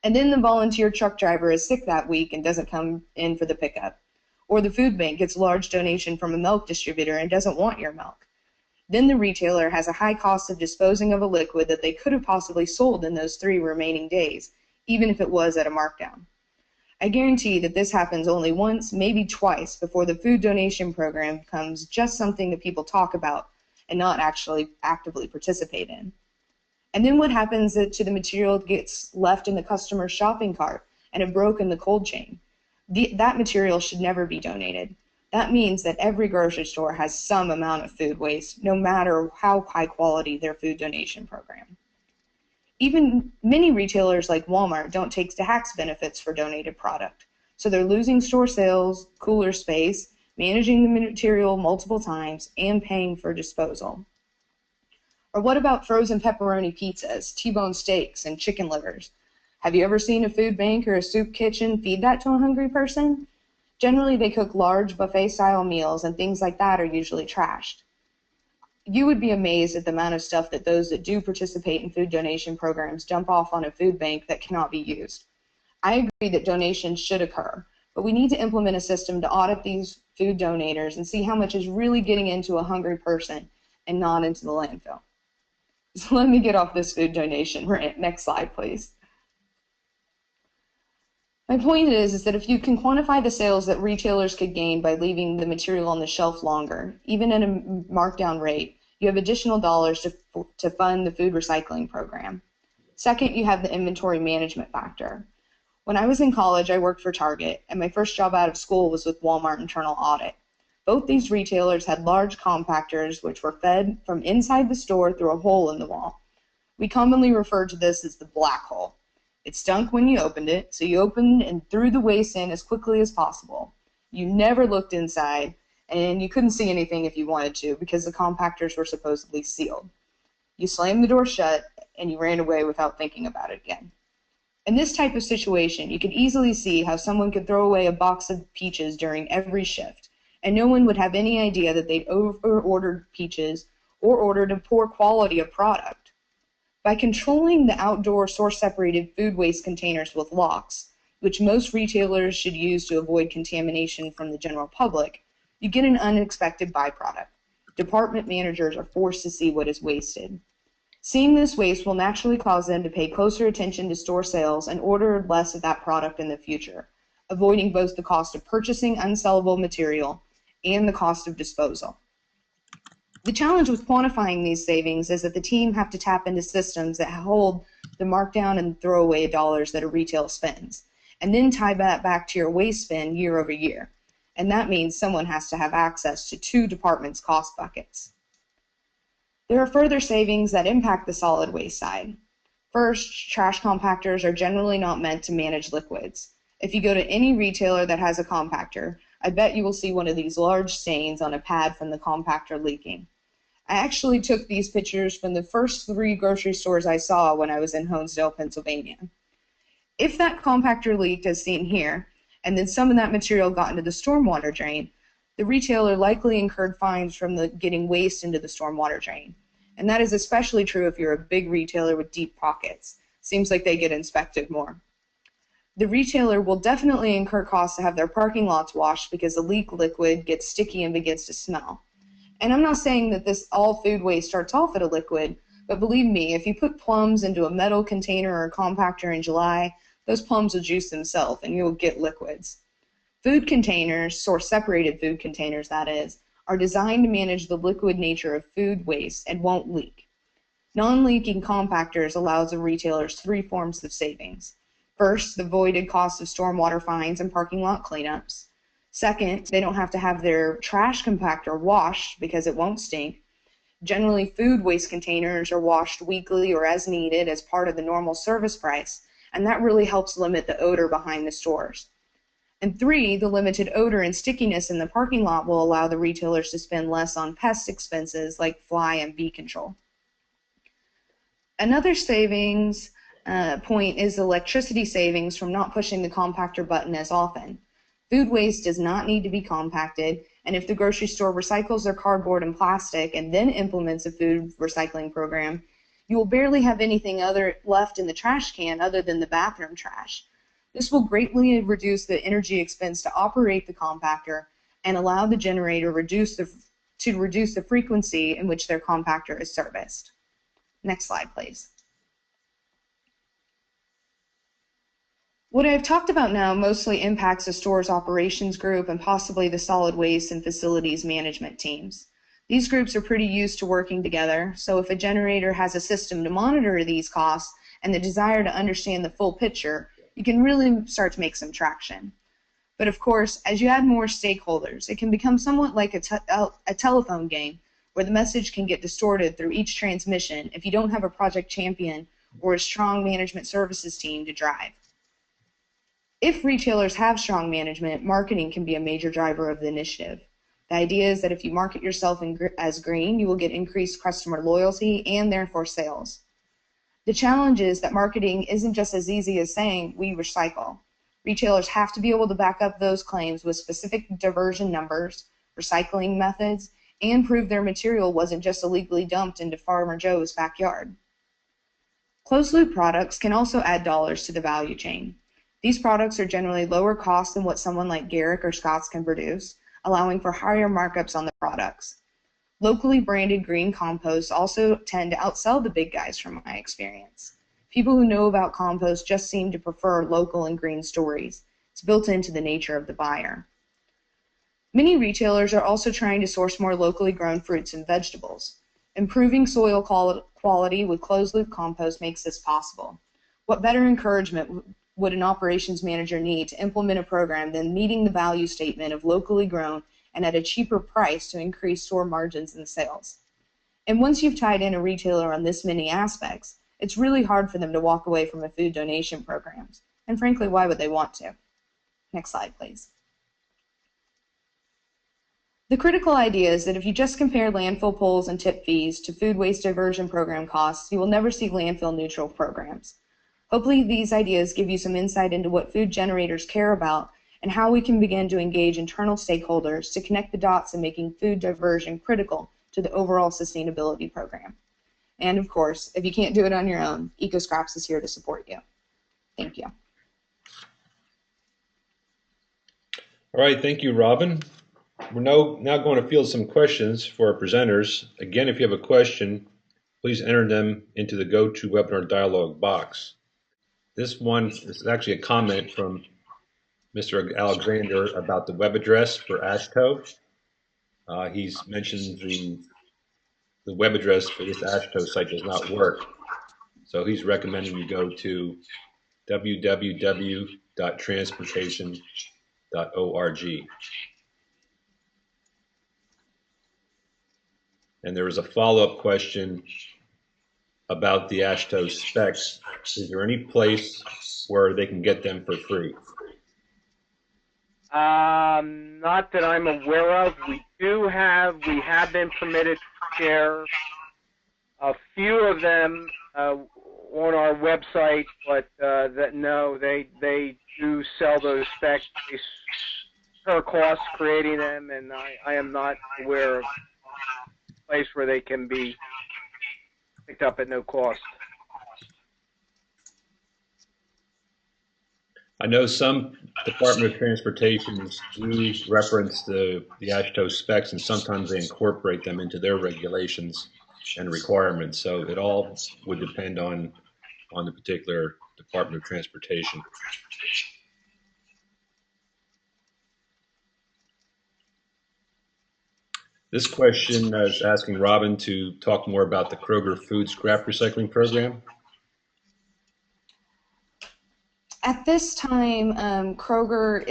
And then the volunteer truck driver is sick that week and doesn't come in for the pickup. Or the food bank gets a large donation from a milk distributor and doesn't want your milk. Then the retailer has a high cost of disposing of a liquid that they could have possibly sold in those 3 remaining days, even if it was at a markdown. I guarantee that this happens only once, maybe twice, before the food donation program becomes just something that people talk about and not actually actively participate in. And then what happens to the material that gets left in the customer's shopping cart and have broken the cold chain? That material should never be donated. That means that every grocery store has some amount of food waste, no matter how high quality their food donation program. Even many retailers like Walmart don't take tax benefits for donated product, so they're losing store sales, cooler space, managing the material multiple times, and paying for disposal. Or what about frozen pepperoni pizzas, T-bone steaks, and chicken livers? Have you ever seen a food bank or a soup kitchen feed that to a hungry person? Generally, they cook large buffet-style meals, and things like that are usually trashed. You would be amazed at the amount of stuff that those that do participate in food donation programs dump off on a food bank that cannot be used. I agree that donations should occur, but we need to implement a system to audit these food donators and see how much is really getting into a hungry person and not into the landfill. So let me get off this food donation rant. Next slide, please. My point is that if you can quantify the sales that retailers could gain by leaving the material on the shelf longer, even at a markdown rate, you have additional dollars to fund the food recycling program. Second, you have the inventory management factor. When I was in college, I worked for Target, and my first job out of school was with Walmart Internal Audit. Both these retailers had large compactors which were fed from inside the store through a hole in the wall. We commonly refer to this as the black hole. It stunk when you opened it, so you opened and threw the waste in as quickly as possible. You never looked inside, and you couldn't see anything if you wanted to because the compactors were supposedly sealed. You slammed the door shut, and you ran away without thinking about it again. In this type of situation, you could easily see how someone could throw away a box of peaches during every shift, and no one would have any idea that they'd over-ordered peaches or ordered a poor quality of product. By controlling the outdoor source-separated food waste containers with locks, which most retailers should use to avoid contamination from the general public, you get an unexpected byproduct. Department managers are forced to see what is wasted. Seeing this waste will naturally cause them to pay closer attention to store sales and order less of that product in the future, avoiding both the cost of purchasing unsellable material and the cost of disposal. The challenge with quantifying these savings is that the team have to tap into systems that hold the markdown and throwaway dollars that a retail spends, and then tie that back to your waste spend year over year. And that means someone has to have access to 2 departments' cost buckets. There are further savings that impact the solid waste side. First, trash compactors are generally not meant to manage liquids. If you go to any retailer that has a compactor, I bet you will see one of these large stains on a pad from the compactor leaking. I actually took these pictures from the first 3 grocery stores I saw when I was in Honesdale, Pennsylvania. If that compactor leaked as seen here, and then some of that material got into the stormwater drain, the retailer likely incurred fines from getting waste into the stormwater drain. And that is especially true if you're a big retailer with deep pockets. Seems like they get inspected more. The retailer will definitely incur costs to have their parking lots washed because the leak liquid gets sticky and begins to smell. And I'm not saying that all food waste starts off at a liquid, but believe me, if you put plums into a metal container or a compactor in July, those plums will juice themselves and you'll get liquids. Food containers, source-separated food containers that is, are designed to manage the liquid nature of food waste and won't leak. Non-leaking compactors allows the retailers 3 forms of savings. First, the avoided cost of stormwater fines and parking lot cleanups. Second, they don't have to have their trash compactor washed because it won't stink. Generally, food waste containers are washed weekly or as needed as part of the normal service price, and that really helps limit the odor behind the stores. And 3, the limited odor and stickiness in the parking lot will allow the retailers to spend less on pest expenses like fly and bee control. Another savings point is electricity savings from not pushing the compactor button as often. Food waste does not need to be compacted, and if the grocery store recycles their cardboard and plastic and then implements a food recycling program, you will barely have anything left in the trash can other than the bathroom trash. This will greatly reduce the energy expense to operate the compactor and allow the generator to reduce the frequency in which their compactor is serviced. Next slide, please. What I've talked about now mostly impacts the store's operations group and possibly the solid waste and facilities management teams. These groups are pretty used to working together, so if a generator has a system to monitor these costs and the desire to understand the full picture, you can really start to make some traction. But of course, as you add more stakeholders, it can become somewhat like a telephone game where the message can get distorted through each transmission if you don't have a project champion or a strong management services team to drive. If retailers have strong management, marketing can be a major driver of the initiative. The idea is that if you market yourself as green, you will get increased customer loyalty and therefore sales. The challenge is that marketing isn't just as easy as saying, we recycle. Retailers have to be able to back up those claims with specific diversion numbers, recycling methods, and prove their material wasn't just illegally dumped into Farmer Joe's backyard. Closed-loop products can also add dollars to the value chain. These products are generally lower cost than what someone like Garrick or Scott's can produce, allowing for higher markups on the products. Locally branded green composts also tend to outsell the big guys from my experience. People who know about compost just seem to prefer local and green stories. It's built into the nature of the buyer. Many retailers are also trying to source more locally grown fruits and vegetables. Improving soil quality with closed-loop compost makes this possible. What better encouragement would an operations manager need to implement a program than meeting the value statement of locally grown and at a cheaper price to increase store margins and sales? And once you've tied in a retailer on this many aspects, it's really hard for them to walk away from a food donation program. And frankly, why would they want to? Next slide, please. The critical idea is that if you just compare landfill pulls and tip fees to food waste diversion program costs, you will never see landfill neutral programs. Hopefully these ideas give you some insight into what food generators care about and how we can begin to engage internal stakeholders to connect the dots in making food diversion critical to the overall sustainability program. And of course, if you can't do it on your own, EcoScraps is here to support you. Thank you. All right, thank you, Robin. We're now going to field some questions for our presenters. Again, if you have a question, please enter them into the GoToWebinar dialog box. This one is actually a comment from Mr. Alexander about the web address for AASHTO. He's mentioned the web address for this AASHTO site does not work. So he's recommending you go to www.transportation.org. And there was a follow-up question about the AASHTO specs. Is there any place where they can get them for free? Not that I'm aware of. We have been permitted to share a few of them on our website, but they do sell those specs per cost creating them, and I am not aware of a place where they can be picked up at no cost. I know some Department of Transportations do reference the AASHTO specs, and sometimes they incorporate them into their regulations and requirements. So it all would depend on the particular Department of Transportation. This question is asking Robin to talk more about the Kroger food scrap recycling program. At this time, Kroger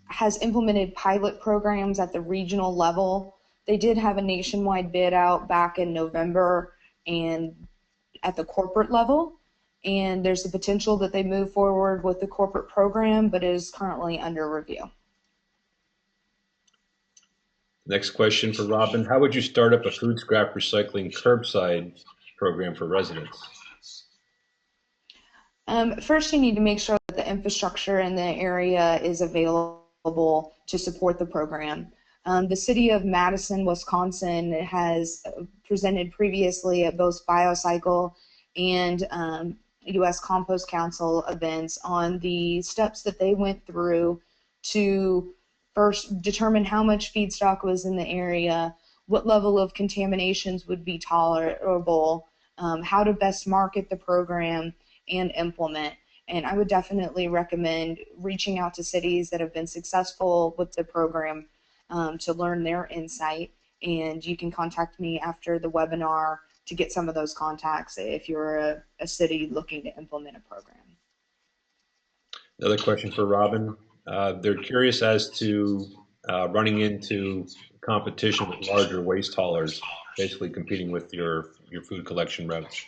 has implemented pilot programs at the regional level. They did have a nationwide bid out back in November and at the corporate level, and there's the potential that they move forward with the corporate program, but it is currently under review. Next question for Robin. How would you start up a food scrap recycling curbside program for residents? First, you need to make sure that the infrastructure in the area is available to support the program. The city of Madison, Wisconsin has presented previously at both BioCycle and U.S. Compost Council events on the steps that they went through to first determine how much feedstock was in the area, what level of contaminations would be tolerable, how to best market the program and implement. And I would definitely recommend reaching out to cities that have been successful with the program to learn their insight. And you can contact me after the webinar to get some of those contacts if you're a city looking to implement a program. Another question for Robin. They're curious as to running into competition with larger waste haulers, basically competing with your food collection routes.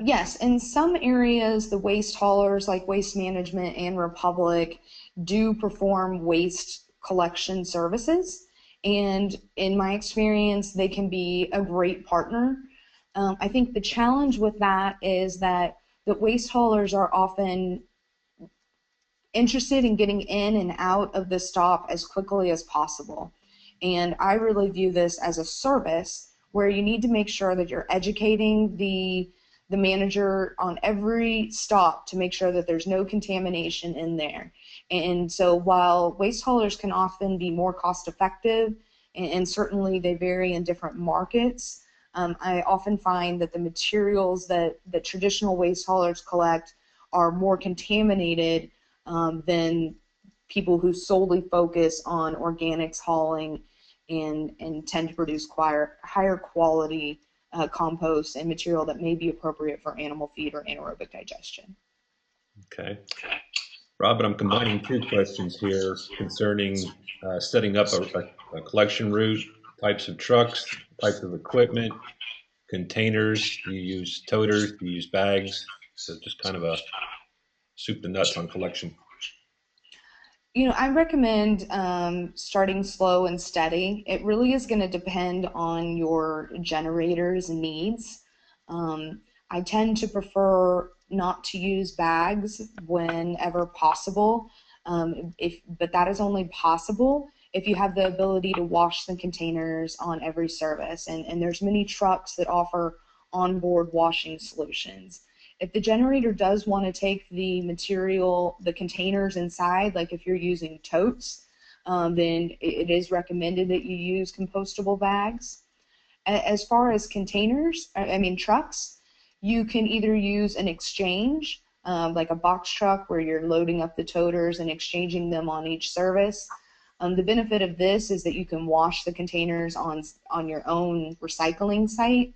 Yes, in some areas, the waste haulers like Waste Management and Republic do perform waste collection services. And in my experience, they can be a great partner. I think the challenge with that is that the waste haulers are often interested in getting in and out of the stop as quickly as possible. And I really view this as a service where you need to make sure that you're educating the manager on every stop to make sure that there's no contamination in there. And so while waste haulers can often be more cost effective, and certainly they vary in different markets, I often find that the materials that traditional waste haulers collect are more contaminated than people who solely focus on organics hauling and tend to produce higher quality compost and material that may be appropriate for animal feed or anaerobic digestion. Okay. Robin, I'm combining two questions here concerning setting up a collection route, types of trucks, types of equipment, containers. Do you use toters? Do you use bags? So just kind of a soup to nuts on collection. You know, I recommend starting slow and steady. It really is going to depend on your generator's needs. I tend to prefer not to use bags whenever possible, but that is only possible if you have the ability to wash the containers on every service. And there's many trucks that offer onboard washing solutions. If the generator does want to take the material, the containers inside, like if you're using totes, then it is recommended that you use compostable bags. As far as trucks, you can either use an exchange, like a box truck where you're loading up the toters and exchanging them on each service. The benefit of this is that you can wash the containers on your own recycling site.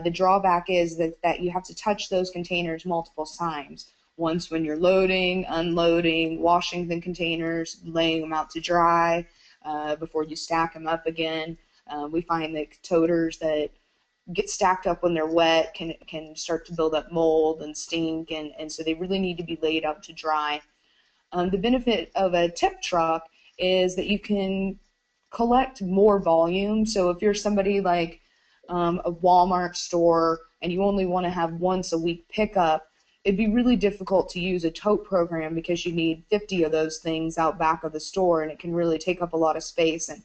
The drawback is that you have to touch those containers multiple times. Once when you're loading, unloading, washing the containers, laying them out to dry before you stack them up again. We find that toters that get stacked up when they're wet can start to build up mold and stink, and so they really need to be laid out to dry. The benefit of a tip truck is that you can collect more volume. So if you're somebody like a Walmart store and you only want to have once a week pickup, it'd be really difficult to use a tote program because you need 50 of those things out back of the store, and it can really take up a lot of space. And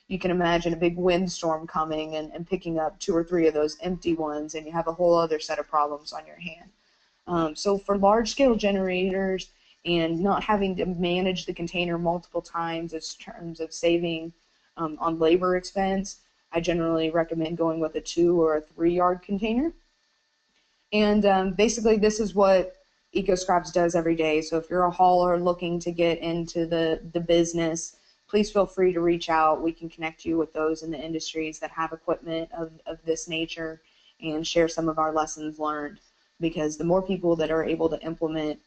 you can imagine a big windstorm coming and picking up 2 or 3 of those empty ones, and you have a whole other set of problems on your hand. So for large-scale generators and not having to manage the container multiple times in terms of saving on labor expense, I generally recommend going with a 2 or a 3 yard container. And basically this is what EcoScraps does every day. So if you're a hauler looking to get into the business, please feel free to reach out. We can connect you with those in the industries that have equipment of this nature and share some of our lessons learned, because the more people that are able to implement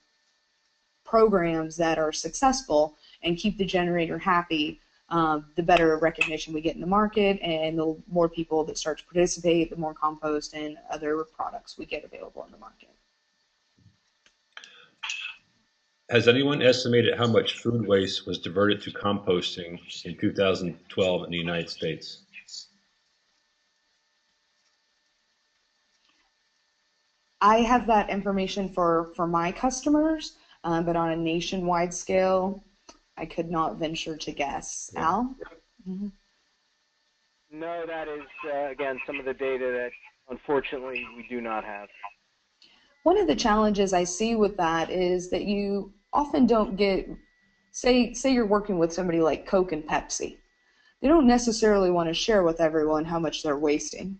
programs that are successful and keep the generator happy, the better recognition we get in the market, and the more people that start to participate, the more compost and other products we get available in the market. Has anyone estimated how much food waste was diverted to composting in 2012 in the United States? I have that information for my customers, but on a nationwide scale, I could not venture to guess. Yeah. Al? Mm-hmm. No, that is, again, some of the data that unfortunately we do not have. One of the challenges I see with that is that you often don't get, say you're working with somebody like Coke and Pepsi. They don't necessarily want to share with everyone how much they're wasting.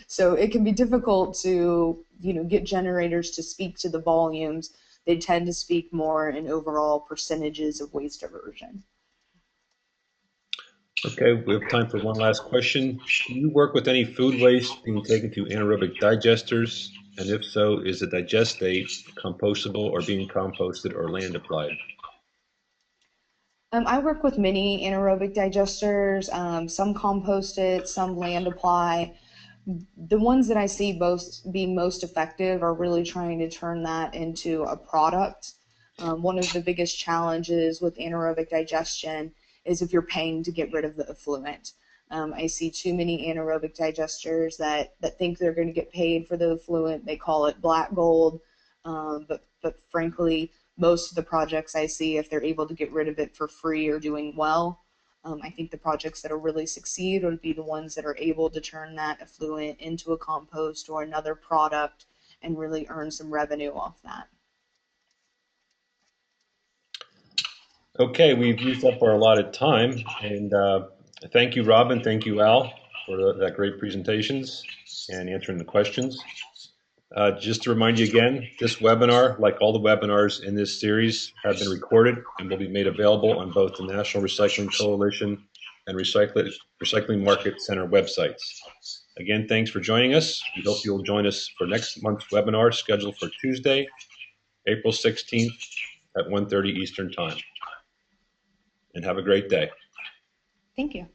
So it can be difficult to, get generators to speak to the volumes. They tend to speak more in overall percentages of waste diversion. Okay, we have time for one last question. Do you work with any food waste being taken to anaerobic digesters? And if so, is the digestate compostable or being composted or land applied? I work with many anaerobic digesters. Some compost it, some land apply. The ones that I see being most effective are really trying to turn that into a product. One of the biggest challenges with anaerobic digestion is if you're paying to get rid of the effluent. I see too many anaerobic digesters that think they're going to get paid for the effluent. They call it black gold, but frankly, most of the projects I see, if they're able to get rid of it for free, are doing well. I think the projects that will really succeed would be the ones that are able to turn that effluent into a compost or another product and really earn some revenue off that. Okay, we've used up our allotted time, and thank you, Robin. Thank you, Al, for that great presentations and answering the questions. Just to remind you again, this webinar, like all the webinars in this series, have been recorded and will be made available on both the National Recycling Coalition and Recycling Market Center websites. Again, thanks for joining us. We hope you'll join us for next month's webinar scheduled for Tuesday, April 16th at 1:30 Eastern Time. And have a great day. Thank you.